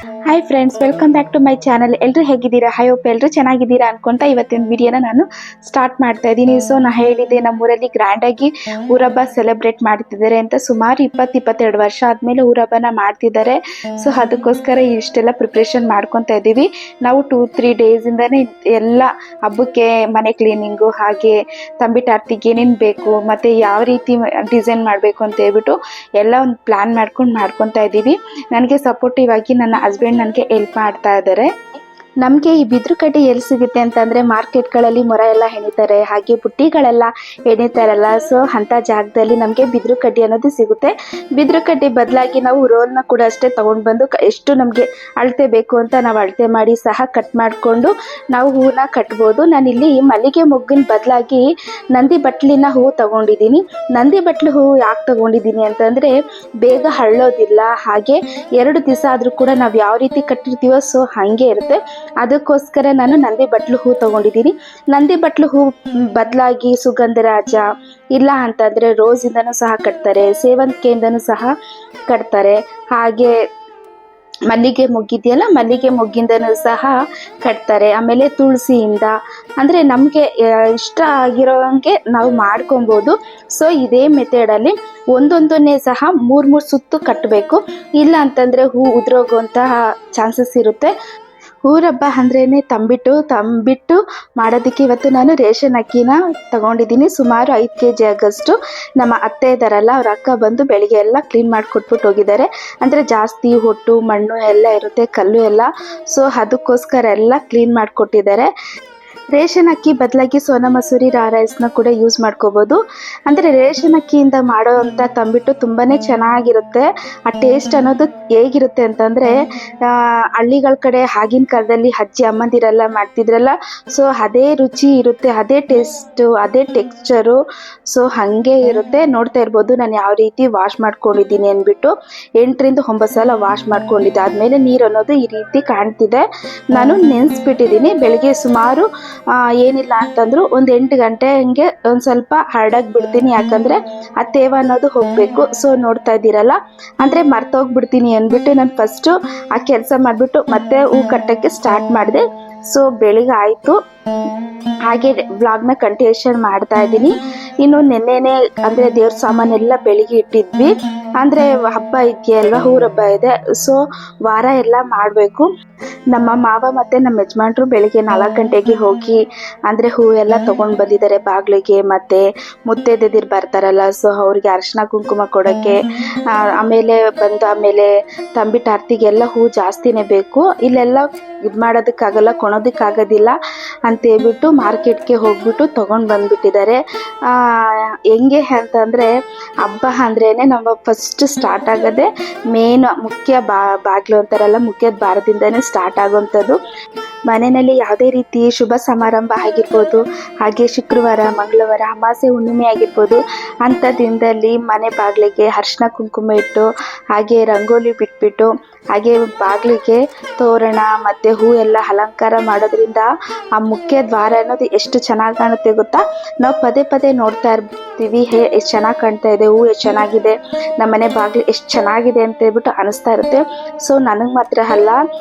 Hi friends, welcome back to my channel. ಎಲ್ಲರೂ ಹೇಗಿದ್ದೀರಾ? I hope ಎಲ್ಲರೂ ಚೆನ್ನಾಗಿದ್ದೀರಾ ಅನ್ಕೊಂತ ಇವತ್ತಿನ ವಿಡಿಯೋನ ನಾನು ಸ್ಟಾರ್ಟ್ ಮಾಡ್ತಾ ಇದ್ದೀನಿ. ಸೊ ನಾ ಹೇಳಿದೆ, ನಮ್ಮೂರಲ್ಲಿ ಗ್ರ್ಯಾಂಡಾಗಿ ಊರಬ್ಬ ಸೆಲೆಬ್ರೇಟ್ ಮಾಡ್ತಿದ್ದಾರೆ ಅಂತ. ಸುಮಾರು 22 ವರ್ಷ ಆದಮೇಲೆ ಊರಬ್ಬನ ಮಾಡ್ತಿದ್ದಾರೆ. ಸೊ ಅದಕ್ಕೋಸ್ಕರ ಇಷ್ಟೆಲ್ಲ ಪ್ರಿಪ್ರೇಷನ್ ಮಾಡ್ಕೊತಾ ಇದ್ದೀವಿ. ನಾವು 2-3 ಡೇಸಿಂದನೇ ಎಲ್ಲ ಹಬ್ಬಕ್ಕೆ ಮನೆ ಕ್ಲೀನಿಂಗು, ಹಾಗೆ ತಂಬಿಟಾರ್ತಿಗೆ ಏನೇನು ಬೇಕು ಮತ್ತು ಯಾವ ರೀತಿ ಡಿಸೈನ್ ಮಾಡಬೇಕು ಅಂತ ಹೇಳ್ಬಿಟ್ಟು ಎಲ್ಲ ಒಂದು ಪ್ಲ್ಯಾನ್ ಮಾಡ್ಕೊತಾ ಇದ್ದೀವಿ. ನನಗೆ ಸಪೋರ್ಟಿವ್ ಆಗಿ ನನ್ನ ಹಸ್ಬೆಂಡ್ ನನಗೆ ಹೆಲ್ಪ್ ಮಾಡ್ತಾ ಇದ್ದಾರೆ. ನಮಗೆ ಈ ಬಿದ್ರು ಕಡ್ಡಿ ಎಲ್ಲಿ ಸಿಗುತ್ತೆ ಅಂತಂದರೆ ಮಾರ್ಕೆಟ್ಗಳಲ್ಲಿ ಮೊರ ಎಲ್ಲ ಹೆಣಿತಾರೆ, ಹಾಗೆ ಬುಟ್ಟಿಗಳೆಲ್ಲ ಹೆಣಿತಾರಲ್ಲ. ಸೊ ಅಂಥ ಜಾಗದಲ್ಲಿ ನಮಗೆ ಬಿದ್ರು ಕಡ್ಡಿ ಅನ್ನೋದು ಸಿಗುತ್ತೆ. ಬಿದ್ರು ಕಡ್ಡಿ ಬದಲಾಗಿ ನಾವು ರೋಲ್ನ ಕೂಡ ಅಷ್ಟೇ ತೊಗೊಂಡು ಬಂದು ಎಷ್ಟು ನಮಗೆ ಅಳತೆ ಬೇಕು ಅಂತ ನಾವು ಅಳತೆ ಮಾಡಿ ಸಹ ಕಟ್ ಮಾಡಿಕೊಂಡು ನಾವು ಹೂವನ್ನ ಕಟ್ಬೋದು. ನಾನಿಲ್ಲಿ ಮಲ್ಲಿಗೆ ಮೊಗ್ಗಿನ ಬದಲಾಗಿ ನಂದಿ ಬಟ್ಲಿನ ಹೂವು ತೊಗೊಂಡಿದ್ದೀನಿ. ನಂದಿ ಬಟ್ಲು ಹೂವು ಯಾಕೆ ತೊಗೊಂಡಿದ್ದೀನಿ ಅಂತಂದರೆ ಬೇಗ ಹರಳೋದಿಲ್ಲ, ಹಾಗೆ 2 ದಿವಸ ಆದರೂ ಕೂಡ ನಾವು ಯಾವ ರೀತಿ ಕಟ್ಟಿರ್ತೀವೋ ಸೊ ಹಾಗೆ ಇರುತ್ತೆ. ಅದಕ್ಕೋಸ್ಕರ ನಾನು ನಂದಿ ಬಟ್ಲು ಹೂ ತೊಗೊಂಡಿದ್ದೀನಿ. ನಂದಿ ಬಟ್ಲು ಹೂ ಬದಲಾಗಿ ಸುಗಂಧರಾಜ ಇಲ್ಲ ಅಂತಂದರೆ ರೋಸಿಂದನೂ ಸಹ ಕಟ್ತಾರೆ, ಸೇವಂತಿಗೆಯಿಂದನೂ ಸಹ ಕಟ್ತಾರೆ, ಹಾಗೆ ಮಲ್ಲಿಗೆ ಮೊಗ್ಗಿದೆಯಲ್ಲ, ಮಲ್ಲಿಗೆ ಮೊಗ್ಗಿಂದನೂ ಸಹ ಕಟ್ತಾರೆ. ಆಮೇಲೆ ತುಳಸಿಯಿಂದ, ಅಂದರೆ ನಮಗೆ ಇಷ್ಟ ಆಗಿರೋಂಗೆ ನಾವು ಮಾಡ್ಕೊಬೋದು. ಸೊ ಇದೇ ಮೆಥಡಲ್ಲಿ ಒಂದೊಂದನ್ನೇ ಸಹ 3 ಸುತ್ತು ಕಟ್ಟಬೇಕು, ಇಲ್ಲ ಅಂತಂದರೆ ಹೂ ಉದುರೋಗುವಂತಹ ಚಾನ್ಸಸ್ ಇರುತ್ತೆ. ಊರಬ್ಬ ಅಂದ್ರೇ ತಂಬಿಟ್ಟು ಮಾಡೋದಕ್ಕೆ ಇವತ್ತು ನಾನು ರೇಷನ್ ಅಕ್ಕಿನ ತಗೊಂಡಿದ್ದೀನಿ. ಸುಮಾರು 5 kg ಆಗೋಷ್ಟು. ನಮ್ಮ ಅತ್ತೆ ಇದ್ದಾರಲ್ಲ, ಅವ್ರ ಅಕ್ಕ ಬಂದು ಬೆಳಿಗ್ಗೆ ಎಲ್ಲ ಕ್ಲೀನ್ ಮಾಡಿಕೊಟ್ಬಿಟ್ಟು ಹೋಗಿದ್ದಾರೆ. ಅಂದರೆ ಜಾಸ್ತಿ ಹೊಟ್ಟು ಮಣ್ಣು ಎಲ್ಲ ಇರುತ್ತೆ, ಕಲ್ಲು ಎಲ್ಲ. ಸೊ ಅದಕ್ಕೋಸ್ಕರ ಎಲ್ಲ ಕ್ಲೀನ್ ಮಾಡಿಕೊಟ್ಟಿದ್ದಾರೆ. ರೇಷನ್ ಅಕ್ಕಿ ಬದಲಾಗಿ ಸೋನಾ ಮಸೂರಿ ರೈಸ್ನ ಕೂಡ ಯೂಸ್ ಮಾಡ್ಕೋಬೋದು. ಅಂದರೆ ರೇಷನ್ ಅಕ್ಕಿಯಿಂದ ಮಾಡೋ ಅಂಥ ತಂಬಿಟ್ಟು ತುಂಬಾ ಚೆನ್ನಾಗಿರುತ್ತೆ. ಆ ಟೇಸ್ಟ್ ಅನ್ನೋದು ಹೇಗಿರುತ್ತೆ ಅಂತಂದರೆ, ಹಳ್ಳಿಗಳ ಕಡೆ ಆಗಿನ ಕಾಲದಲ್ಲಿ ಅಜ್ಜಿ ಅಮ್ಮಂದಿರೆಲ್ಲ ಮಾಡ್ತಿದ್ರಲ್ಲ, ಸೊ ಅದೇ ರುಚಿ ಇರುತ್ತೆ, ಅದೇ ಟೇಸ್ಟು, ಅದೇ ಟೆಕ್ಸ್ಚರು. ಸೊ ಹಾಗೆ ಇರುತ್ತೆ. ನೋಡ್ತಾ ಇರ್ಬೋದು ನಾನು ಯಾವ ರೀತಿ ವಾಶ್ ಮಾಡ್ಕೊಂಡಿದ್ದೀನಿ ಅಂದ್ಬಿಟ್ಟು. 8ರಿಂದ 9 ಸಲ ವಾಶ್ ಮಾಡ್ಕೊಂಡಿದ್ದೆ. ಆದಮೇಲೆ ನೀರು ಅನ್ನೋದು ಈ ರೀತಿ ಕಾಣ್ತಿದೆ. ನಾನು ನೆನೆಸ್ಬಿಟ್ಟಿದ್ದೀನಿ. ಬೆಳಗ್ಗೆ ಸುಮಾರು ಏನಿಲ್ಲ ಅಂತಂದ್ರು ಒಂದು 8 ಗಂಟೆ ಹಂಗೆ ಒಂದು ಸ್ವಲ್ಪ ಹರಡಾಗಿ ಬಿಡ್ತೀನಿ, ಯಾಕಂದರೆ ಆ ತೇವ ಅನ್ನೋದು ಹೋಗಬೇಕು. ಸೊ ನೋಡ್ತಾ ಇದ್ದೀರಲ್ಲ, ಅಂದರೆ ಮರ್ತೋಗ್ಬಿಡ್ತೀನಿ ಅಂದ್ಬಿಟ್ಟು ನಾನು ಫಸ್ಟು ಆ ಕೆಲಸ ಮಾಡಿಬಿಟ್ಟು ಮತ್ತೆ ಹೂ ಕಟ್ಟೋಕ್ಕೆ ಸ್ಟಾರ್ಟ್ ಮಾಡಿದೆ. ಸೊ ಬೆಳಿಗ್ಗೆ ಆಯಿತು, ಹಾಗೆ ವ್ಲಾಗ್ನ ಕಂಟಿನ್ಯೂಷನ್ ಮಾಡ್ತಾ ಇದ್ದೀನಿ. ಇನ್ನು ನೆನ್ನೆನೇ ಅಂದರೆ ದೇವ್ರ ಸಾಮಾನೆಲ್ಲ ಬೆಳಿಗ್ಗೆ ಇಟ್ಟಿದ್ವಿ. ಅಂದರೆ ಹಬ್ಬ ಇದೆಯಲ್ವ, ಊರಬ್ಬ ಇದೆ. ಸೊ ವಾರ ಎಲ್ಲ ಮಾಡಬೇಕು. ನಮ್ಮ ಮಾವ ಮತ್ತು ನಮ್ಮ ಯಜಮಾನ್ರು ಬೆಳಿಗ್ಗೆ 4 ಗಂಟೆಗೆ ಹೋಗಿ ಅಂದರೆ ಹೂವೆಲ್ಲ ತೊಗೊಂಡು ಬಂದಿದ್ದಾರೆ ಬಾಗಿಲಿಗೆ. ಮತ್ತು ಮುತ್ತೈದೆದಿರು ಬರ್ತಾರಲ್ಲ, ಸೊ ಅವ್ರಿಗೆ ಅರಿಶಿನ ಕುಂಕುಮ ಕೊಡೋಕ್ಕೆ. ಆಮೇಲೆ ಆಮೇಲೆ ತಂಬಿಟಾರ್ತಿಗೆಲ್ಲ ಹೂ ಜಾಸ್ತಿನೇ ಬೇಕು. ಇಲ್ಲೆಲ್ಲ ಇದು ಮಾಡೋದಕ್ಕಾಗಲ್ಲ, ಕೊಣೋದಕ್ಕಾಗೋದಿಲ್ಲ ಅಂತೇಳ್ಬಿಟ್ಟು ಮಾರ್ಕೆಟ್ಗೆ ಹೋಗ್ಬಿಟ್ಟು ತೊಗೊಂಡು ಬಂದುಬಿಟ್ಟಿದ್ದಾರೆ. ಹೆಂಗೆ ಅಂತಂದರೆ ಹಬ್ಬ ಅಂದ್ರೇ ನಮ್ಮ ಫಸ್ಟ್ ಸ್ಟಾರ್ಟ್ ಆಗೋದೇ ಮೇನ್ ಮುಖ್ಯ ಬಾಗಿಲು ಅಂತಾರಲ್ಲ, ಮುಖ್ಯದ ಬಾರದಿಂದನೇ ಸ್ಟಾರ್ಟ್ ಆಗೋವಂಥದ್ದು. ಮನೆಯಲ್ಲಿ ಯಾವುದೇ ರೀತಿ ಶುಭ ಸಮಾರಂಭ ಆಗಿರ್ಬೋದು, ಹಾಗೆ ಶುಕ್ರವಾರ, ಮಂಗಳವಾರ, ಅಮಾವಾಸ್ಯೆ, ಹುಣ್ಣಿಮೆ ಆಗಿರ್ಬೋದು, ಅಂಥ ದಿನದಲ್ಲಿ ಮನೆ ಬಾಗಿಲಿಗೆ ಅರಿಶಿನ ಕುಂಕುಮ ಇಟ್ಟು, ಹಾಗೆ ರಂಗೋಲಿ ಬಿಟ್ಬಿಟ್ಟು, ಹಾಗೆ ಬಾಗಿಲಿಗೆ ತೋರಣ ಮತ್ತು ಹೂ ಎಲ್ಲ ಅಲಂಕಾರ ಮಾಡೋದ್ರಿಂದ ಆ ಮುಖ್ಯ ದ್ವಾರ ಅನ್ನೋದು ಎಷ್ಟು ಚೆನ್ನಾಗಿ ಕಾಣುತ್ತೆ ಗೊತ್ತಾ. ನಾವು ಪದೇ ನೋಡ್ತಾ ಇರ್ತೀವಿ, ಎಷ್ಟು ಚೆನ್ನಾಗಿ ಕಾಣ್ತಾ ಇದೆ, ಹೂ ಎಷ್ಟು ಚೆನ್ನಾಗಿದೆ, ನಮ್ಮ ಮನೆ ಬಾಗಿಲು ಎಷ್ಟು ಚೆನ್ನಾಗಿದೆ ಅಂತ ಹೇಳ್ಬಿಟ್ಟು ಅನಿಸ್ತಾ ಇರುತ್ತೆ. ಸೊ ನನಗೆ ಮಾತ್ರ ಅಲ್ಲ,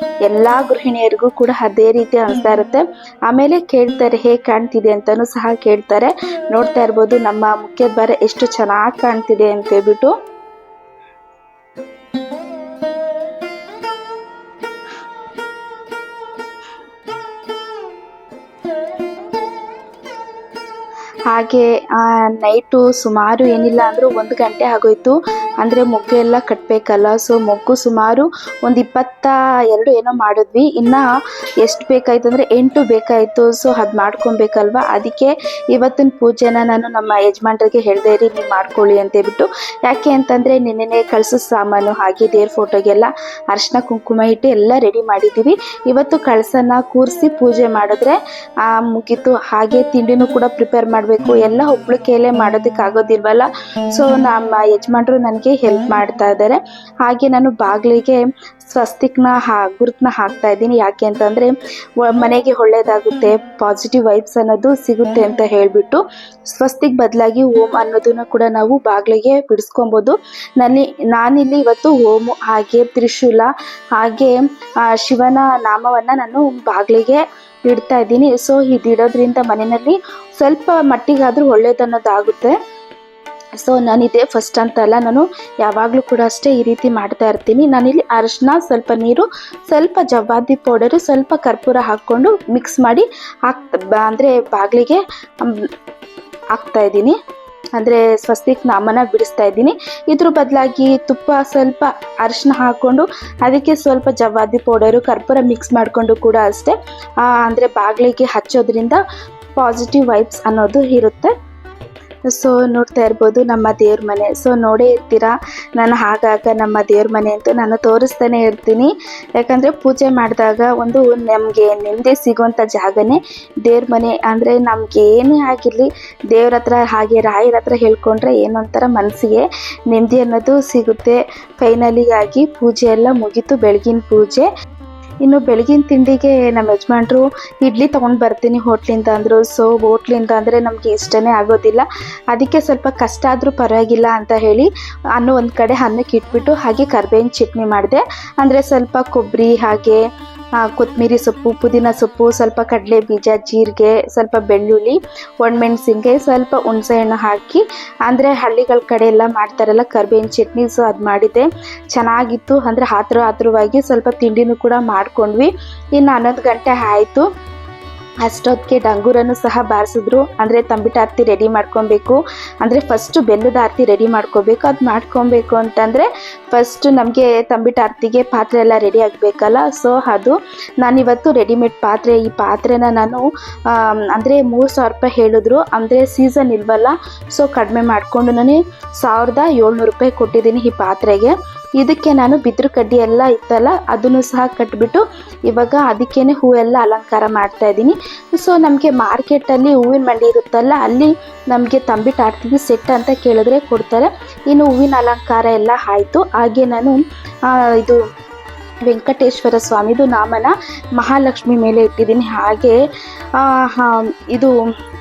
ಎಲ್ಲ ಗೃಹಿಣಿಯರಿಗೂ ಕೂಡ ಅದೇ ರೀತಿ ಅನಿಸ್ತಾ ಇರುತ್ತೆ. ಆಮೇಲೆ ಕೇಳ್ತಾರೆ ಹೇಗೆ ಕಾಣ್ತಿದೆ ಅಂತಲೂ ಸಹ ಕೇಳ್ತಾರೆ. ನೋಡ್ತಾ ಇರ್ಬೋದು ನಮ್ಮ ಮುಖ್ಯ ದ್ವಾರ ಎಷ್ಟು ಚೆನ್ನಾಗಿ ಕಾಣ್ತಿದೆ ಅಂತ ಹೇಳ್ಬಿಟ್ಟು. ಹಾಗೆ ನೈಟು ಸುಮಾರು ಏನಿಲ್ಲ ಅಂದರೂ 1 ಗಂಟೆ ಆಗೋಯ್ತು. ಅಂದರೆ ಮೊಗ್ಗು ಎಲ್ಲ ಕಟ್ಟಬೇಕಲ್ಲ. ಸೊ ಮೊಗ್ಗು ಸುಮಾರು ಒಂದು 22 ಏನೋ ಮಾಡಿದ್ವಿ. ಇನ್ನು ಎಷ್ಟು ಬೇಕಾಯಿತು ಅಂದರೆ 8 ಬೇಕಾಯಿತು. ಸೊ ಅದು ಮಾಡ್ಕೊಬೇಕಲ್ವ, ಅದಕ್ಕೆ ಇವತ್ತಿನ ಪೂಜೆನ ನಾನು ನಮ್ಮ ಯಜಮಾನ್ರಿಗೆ ಹೇಳಿದೆ ರೀ, ನೀವು ಮಾಡ್ಕೊಳ್ಳಿ ಅಂತೇಳ್ಬಿಟ್ಟು. ಯಾಕೆ ಅಂತಂದರೆ ನಿನ್ನೆನೇ ಕಳಸದ ಸಾಮಾನು, ಹಾಗೆ ದೇವ್ರ ಫೋಟೋಗೆಲ್ಲ ಅರಿಶಿನ ಕುಂಕುಮ ಇಟ್ಟು ಎಲ್ಲ ರೆಡಿ ಮಾಡಿದ್ದೀವಿ. ಇವತ್ತು ಕಳಸನ ಕೂರಿಸಿ ಪೂಜೆ ಮಾಡಿದ್ರೆ ಮುಗೀತು. ಹಾಗೆ ತಿಂಡಿನೂ ಕೂಡ ಪ್ರಿಪೇರ್ ಮಾಡಿಬಿಟ್ಟು ಮಾಡಬೇಕು, ಎಲ್ಲ ಒಬ್ಳು ಕೈಲೇ ಮಾಡೋದಕ್ಕಾಗೋದಿಲ್ವಲ್ಲ. ಸೊ ನಮ್ಮ ಯಜಮಾನ್ರು ನನಗೆ ಹೆಲ್ಪ್ ಮಾಡ್ತಾ ಇದ್ದಾರೆ. ಹಾಗೆ ನಾನು ಬಾಗಿಲಿಗೆ ಸ್ವಸ್ತಿಕ್ನ ಗುರುತನ್ನ ಹಾಕ್ತಾ ಇದ್ದೀನಿ. ಯಾಕೆ ಅಂತಂದರೆ ಮನೆಗೆ ಒಳ್ಳೆಯದಾಗುತ್ತೆ, ಪಾಸಿಟಿವ್ ವೈಬ್ಸ್ ಅನ್ನೋದು ಸಿಗುತ್ತೆ ಅಂತ ಹೇಳಿಬಿಟ್ಟು ಸ್ವಸ್ತಿಕ್ ಬದಲಾಗಿ ಓಂ ಅನ್ನೋದನ್ನು ಕೂಡ ನಾವು ಬಾಗಿಲಿಗೆ ಬಿಡಿಸ್ಕೊಬೋದು. ನಾನಿಲ್ಲಿ ಇವತ್ತು ಓಮು ಹಾಗೆ ತ್ರಿಶೂಲ ಹಾಗೆ ಶಿವನ ನಾಮವನ್ನು ನಾನು ಬಾಗಿಲಿಗೆ ಇಡ್ತಾ ಇದ್ದೀನಿ. ಸೊ ಇದಿಡೋದ್ರಿಂದ ಮನೆಯಲ್ಲಿ ಸ್ವಲ್ಪ ಮಟ್ಟಿಗಾದರೂ ಒಳ್ಳೇದನ್ನೋದಾಗುತ್ತೆ. ಸೊ ನಾನಿದೆ ಫಸ್ಟ್ ಅಂತಲ್ಲ, ನಾನು ಯಾವಾಗಲೂ ಕೂಡ ಅಷ್ಟೇ ಈ ರೀತಿ ಮಾಡ್ತಾ ಇರ್ತೀನಿ. ನಾನಿಲ್ಲಿ ಅರಿಶಿನ, ಸ್ವಲ್ಪ ನೀರು, ಸ್ವಲ್ಪ ಜವಾದಿ ಪೌಡರು, ಸ್ವಲ್ಪ ಕರ್ಪೂರ ಹಾಕ್ಕೊಂಡು ಮಿಕ್ಸ್ ಮಾಡಿ ಅಂದರೆ ಬಾಗಿಲಿಗೆ ಹಾಕ್ತಾ ಇದ್ದೀನಿ. ಅಂದರೆ ಸ್ವಸ್ತಿಕ್ ನಾಮನ ಬಿಡಿಸ್ತಾ ಇದ್ದೀನಿ. ಇದ್ರ ಬದಲಾಗಿ ತುಪ್ಪ, ಸ್ವಲ್ಪ ಅರಿಶಿನ ಹಾಕ್ಕೊಂಡು ಅದಕ್ಕೆ ಸ್ವಲ್ಪ ಜವಾದಿ ಪೌಡರು, ಕರ್ಪೂರ ಮಿಕ್ಸ್ ಮಾಡಿಕೊಂಡು ಕೂಡ ಅಷ್ಟೇ ಅಂದರೆ ಬಾಗಿಲಿಗೆ ಹಚ್ಚೋದ್ರಿಂದ ಪಾಸಿಟಿವ್ ವೈಬ್ಸ್ ಅನ್ನೋದು ಇರುತ್ತೆ. ಸೊ ನೋಡ್ತಾ ಇರ್ಬೋದು ನಮ್ಮ ದೇವ್ರ ಮನೆ. ಸೊ ನೋಡೇ ಇರ್ತೀರಾ, ನಾನು ಆಗಾಗ ನಮ್ಮ ದೇವ್ರ ಮನೆ ಅಂತೂ ನಾನು ತೋರಿಸ್ತಾನೆ ಇರ್ತೀನಿ. ಯಾಕಂದರೆ ಪೂಜೆ ಮಾಡಿದಾಗ ಒಂದು ನಮಗೆ ನೆಮ್ಮದಿ ಸಿಗುವಂಥ ಜಾಗನೇ ದೇವ್ರ ಮನೆ. ಅಂದರೆ ನಮ್ಗೆ ಏನೇ ಆಗಿರಲಿ ದೇವ್ರ ಹತ್ರ ಹಾಗೆ ರಾಯರ ಹತ್ರ ಹೇಳ್ಕೊಂಡ್ರೆ ಏನೊಂಥರ ಮನಸ್ಸಿಗೆ ನೆಮ್ಮದಿ ಅನ್ನೋದು ಸಿಗುತ್ತೆ. ಫೈನಲಿ ಆಗಿ ಪೂಜೆ ಎಲ್ಲ ಮುಗೀತು, ಬೆಳಗಿನ ಪೂಜೆ. ಇನ್ನು ಬೆಳಗಿನ ತಿಂಡಿಗೆ ನಮ್ಮ ಯಜಮಾನ್ರು ಇಡ್ಲಿ ತೊಗೊಂಡು ಬರ್ತೀನಿ ಹೋಟ್ಲಿಂದ ಅಂದರು. ಸೊ ಹೋಟ್ಲಿಂದ ಅಂದರೆ ನಮಗೆ ಇಷ್ಟನೇ ಆಗೋದಿಲ್ಲ, ಅದಕ್ಕೆ ಸ್ವಲ್ಪ ಕಷ್ಟ ಆದರೂ ಪರವಾಗಿಲ್ಲ ಅಂತ ಹೇಳಿ ಒಂದು ಕಡೆ ಅನ್ನಕ್ಕೆ ಇಟ್ಬಿಟ್ಟು ಹಾಗೆ ಕರ್ಬೇವಿನ ಚಟ್ನಿ ಮಾಡಿದೆ. ಅಂದರೆ ಸ್ವಲ್ಪ ಕೊಬ್ಬರಿ ಹಾಗೆ ಕೊತ್ತಂಬರಿ ಸೊಪ್ಪು, ಪುದೀನ ಸೊಪ್ಪು, ಸ್ವಲ್ಪ ಕಡಲೆ ಬೀಜ, ಜೀರಿಗೆ, ಸ್ವಲ್ಪ ಬೆಳ್ಳುಳ್ಳಿ, ಒಣಮೆಣಸಿನ್ಕಾಯಿ, ಸ್ವಲ್ಪ ಹುಣಸೆಹಣ್ಣು ಹಾಕಿ, ಅಂದರೆ ಹಳ್ಳಿಗಳ ಕಡೆ ಎಲ್ಲ ಮಾಡ್ತಾರಲ್ಲ ಕರ್ಬೇವಿನ ಚಟ್ನಿ. ಸೊ ಅದು ಮಾಡಿದ್ದೆ, ಚೆನ್ನಾಗಿತ್ತು. ಅಂದರೆ ಹತ್ರವಾಗಿ ಸ್ವಲ್ಪ ತಿಂಡಿನೂ ಕೂಡ ಮಾಡ್ಕೊಂಡ್ವಿ. ಇನ್ನು 11 ಗಂಟೆ ಆಯಿತು. ಅಷ್ಟೊತ್ತಿಗೆ ಡಂಗೂರನ್ನು ಸಹ ಬಾರಿಸಿದ್ರು. ಅಂದರೆ ತಂಬಿಟ್ಟು ಆರತಿ ರೆಡಿ ಮಾಡ್ಕೊಬೇಕು. ಅಂದರೆ ಫಸ್ಟು ಬೆಲ್ಲದ ಆರತಿ ರೆಡಿ ಮಾಡ್ಕೋಬೇಕು. ಅದು ಮಾಡ್ಕೊಬೇಕು ಅಂತಂದರೆ ಫಸ್ಟು ನಮಗೆ ತಂಬಿಟ್ಟು ಆರತಿಗೆ ಪಾತ್ರೆ ಎಲ್ಲ ರೆಡಿ ಆಗಬೇಕಲ್ಲ. ಸೊ ಅದು ನಾನಿವತ್ತು ರೆಡಿಮೇಡ್ ಪಾತ್ರೆ, ಈ ಪಾತ್ರೆನ ನಾನು ಅಂದರೆ 3,000 ರೂಪಾಯಿ ಹೇಳಿದ್ರು. ಅಂದರೆ ಸೀಸನ್ ಇಲ್ವಲ್ಲ, ಸೊ ಕಡಿಮೆ ಮಾಡಿಕೊಂಡು ನಾನು 1,700 ರೂಪಾಯಿ ಕೊಟ್ಟಿದ್ದೀನಿ ಈ ಪಾತ್ರೆಗೆ. ಇದಕ್ಕೆ ನಾನು ಬಿದಿರು ಕಡ್ಡಿ ಎಲ್ಲ ಇತ್ತಲ್ಲ ಅದನ್ನು ಸಹ ಕಟ್ಬಿಟ್ಟು ಇವಾಗ ಅದಕ್ಕೇನೆ ಹೂವೆಲ್ಲ ಅಲಂಕಾರ ಮಾಡ್ತಾ ಇದ್ದೀನಿ. ಸೊ ನಮಗೆ ಮಾರ್ಕೆಟಲ್ಲಿ ಹೂವಿನ ಮಂಡಿ ಇರುತ್ತಲ್ಲ, ಅಲ್ಲಿ ನಮಗೆ ತಂಬಿಟ್ಟು ಆರತಿಗೆ ಸೆಟ್ ಅಂತ ಕೇಳಿದ್ರೆ ಕೊಡ್ತಾರೆ. ಇನ್ನು ಹೂವಿನ ಅಲಂಕಾರ ಎಲ್ಲ ಆಯಿತು. ಹಾಗೆ ನಾನು ಇದು ವೆಂಕಟೇಶ್ವರ ಸ್ವಾಮಿದು ನಾಮನ ಮಹಾಲಕ್ಷ್ಮಿ ಮೇಲೆ ಇಟ್ಟಿದ್ದೀನಿ. ಹಾಗೆ ಇದು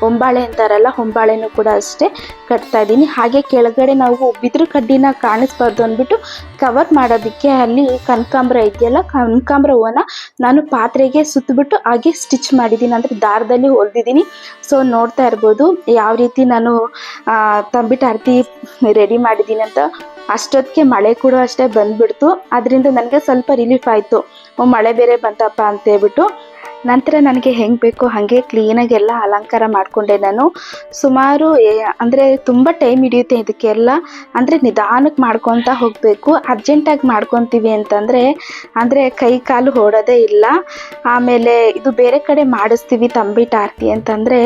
ಹೊಂಬಾಳೆ ಅಂತಾರಲ್ಲ, ಹೊಂಬಾಳೆನೂ ಕೂಡ ಅಷ್ಟೇ ಕಟ್ತಾ ಇದ್ದೀನಿ. ಹಾಗೆ ಕೆಳಗಡೆ ನಾವು ಬಿದಿರು ಕಡ್ಡಿನ ಕಾಣಿಸ್ಬಾರ್ದು ಅಂದ್ಬಿಟ್ಟು ಕವರ್ ಮಾಡೋದಕ್ಕೆ ಅಲ್ಲಿ ಕನಕಾಂಬರ ಇದೆಯಲ್ಲ, ಕನಕಾಂಬರ ಹೂವನ್ನ ನಾನು ಪಾತ್ರೆಗೆ ಸುತ್ತಬಿಟ್ಟು ಹಾಗೆ ಸ್ಟಿಚ್ ಮಾಡಿದ್ದೀನಿ, ಅಂದರೆ ದಾರದಲ್ಲಿ ಹೊಲ್ದಿದ್ದೀನಿ. ಸೊ ನೋಡ್ತಾ ಇರ್ಬೋದು ಯಾವ ರೀತಿ ನಾನು ತಂಬಿಟ್ಟು ಆರತಿ ರೆಡಿ ಮಾಡಿದ್ದೀನಿ ಅಂತ. ಅಷ್ಟೊತ್ತಿಗೆ ಮಳೆ ಕೂಡ ಅಷ್ಟೇ ಬಂದುಬಿಡ್ತು. ಅದರಿಂದ ನನಗೆ ಸ್ವಲ್ಪ ರಿಲೀಫ್ ಆಯಿತು, ಮಳೆ ಬೇರೆ ಬಂತಪ್ಪ ಅಂತೇಳ್ಬಿಟ್ಟು. ನಂತರ ನನಗೆ ಹೆಂಗೆ ಬೇಕೋ ಹಾಗೆ ಕ್ಲೀನಾಗಿ ಎಲ್ಲ ಅಲಂಕಾರ ಮಾಡಿಕೊಂಡೆ ನಾನು. ಸುಮಾರು ಅಂದರೆ ತುಂಬ ಟೈಮ್ ಹಿಡಿಯುತ್ತೆ ಇದಕ್ಕೆಲ್ಲ, ಅಂದರೆ ನಿಧಾನಕ್ಕೆ ಮಾಡ್ಕೊತಾ ಹೋಗಬೇಕು. ಅರ್ಜೆಂಟಾಗಿ ಮಾಡ್ಕೊತೀವಿ ಅಂತಂದರೆ ಅಂದರೆ ಕೈ ಕಾಲು ಓಡೋದೇ ಇಲ್ಲ. ಆಮೇಲೆ ಇದು ಬೇರೆ ಕಡೆ ಮಾಡಿಸ್ತೀವಿ ತಂಬಿಟ್ಟು ಆರತಿ ಅಂತಂದರೆ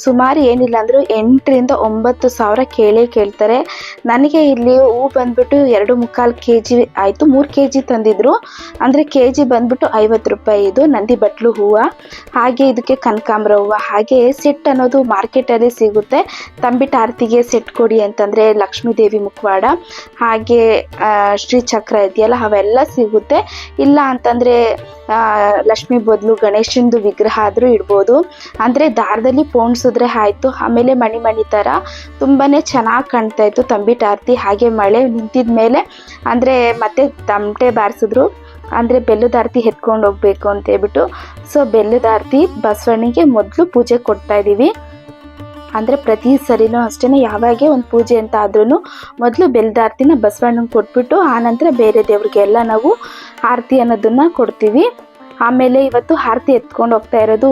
ಸುಮಾರು ಏನಿಲ್ಲ ಅಂದರೂ 8,000 to 9,000 ಕೇಳ್ತಾರೆ. ನನಗೆ ಇಲ್ಲಿ ಹೂ ಬಂದುಬಿಟ್ಟು 2.25 kg ಆಯಿತು. 3 kg ತಂದಿದ್ರು. ಅಂದರೆ kg ಬಂದುಬಿಟ್ಟು 50 ರೂಪಾಯಿ. ಇದು ನಂದಿ ಬಟ್ಲು ಹೂವು. ಹಾಗೆ ಇದಕ್ಕೆ ಕನಕಾಂಬರ ಹೂವು. ಹಾಗೆ ಸೆಟ್ ಅನ್ನೋದು ಮಾರ್ಕೆಟಲ್ಲಿ ಸಿಗುತ್ತೆ. ತಂಬಿಟ್ಟು ಆರತಿಗೆ ಸೆಟ್ ಕೊಡಿ ಅಂತಂದರೆ ಲಕ್ಷ್ಮೀ ದೇವಿ ಮುಖವಾಡ ಹಾಗೆ ಶ್ರೀಚಕ್ರ ಇದೆಯಲ್ಲ ಅವೆಲ್ಲ ಸಿಗುತ್ತೆ. ಇಲ್ಲ ಅಂತಂದರೆ ಲಕ್ಷ್ಮಿ ಬದಲು ಗಣೇಶಂದು ವಿಗ್ರಹ ಆದರೂ ಇಡ್ಬೋದು. ಅಂದರೆ ದಾರದಲ್ಲಿ ಪೋಣಿಸಿದ್ರೆ ಆಯಿತು. ಆಮೇಲೆ ಮಣಿ ಥರ ತುಂಬಾ ಚೆನ್ನಾಗಿ ಕಾಣ್ತಾ ಇತ್ತು ತಂಬಿಟ್ಟು ಆರತಿ. ಹಾಗೆ ಮಳೆ ನಿಂತಿದ ಮೇಲೆ ಅಂದರೆ ಮತ್ತೆ ತಮಟೆ ಬಾರಿಸಿದ್ರು, ಅಂದರೆ ಬೆಲ್ಲದ ಆರತಿ ಎತ್ಕೊಂಡು ಹೋಗಬೇಕು ಅಂತೇಳ್ಬಿಟ್ಟು. ಸೊ ಬೆಲ್ಲದ ಆರತಿ ಬಸವಣ್ಣಿಗೆ ಮೊದಲು ಪೂಜೆ ಕೊಡ್ತಾ ಇದ್ದೀವಿ. ಅಂದರೆ ಪ್ರತಿ ಸರಿನೂ ಅಷ್ಟೇ, ಯಾವಾಗೇ ಒಂದು ಪೂಜೆ ಅಂತ ಆದ್ರೂ ಮೊದಲು ಬೆಲ್ಲದ ಆರತಿನ ಬಸವಣ್ಣಂಗೆ ಕೊಟ್ಬಿಟ್ಟು ಆನಂತರ ಬೇರೆ ದೇವ್ರಿಗೆಲ್ಲ ನಾವು ಆರತಿ ಅನ್ನೋದನ್ನು ಕೊಡ್ತೀವಿ. ಆಮೇಲೆ ಇವತ್ತು ಆರತಿ ಎತ್ಕೊಂಡು ಹೋಗ್ತಾ ಇರೋದು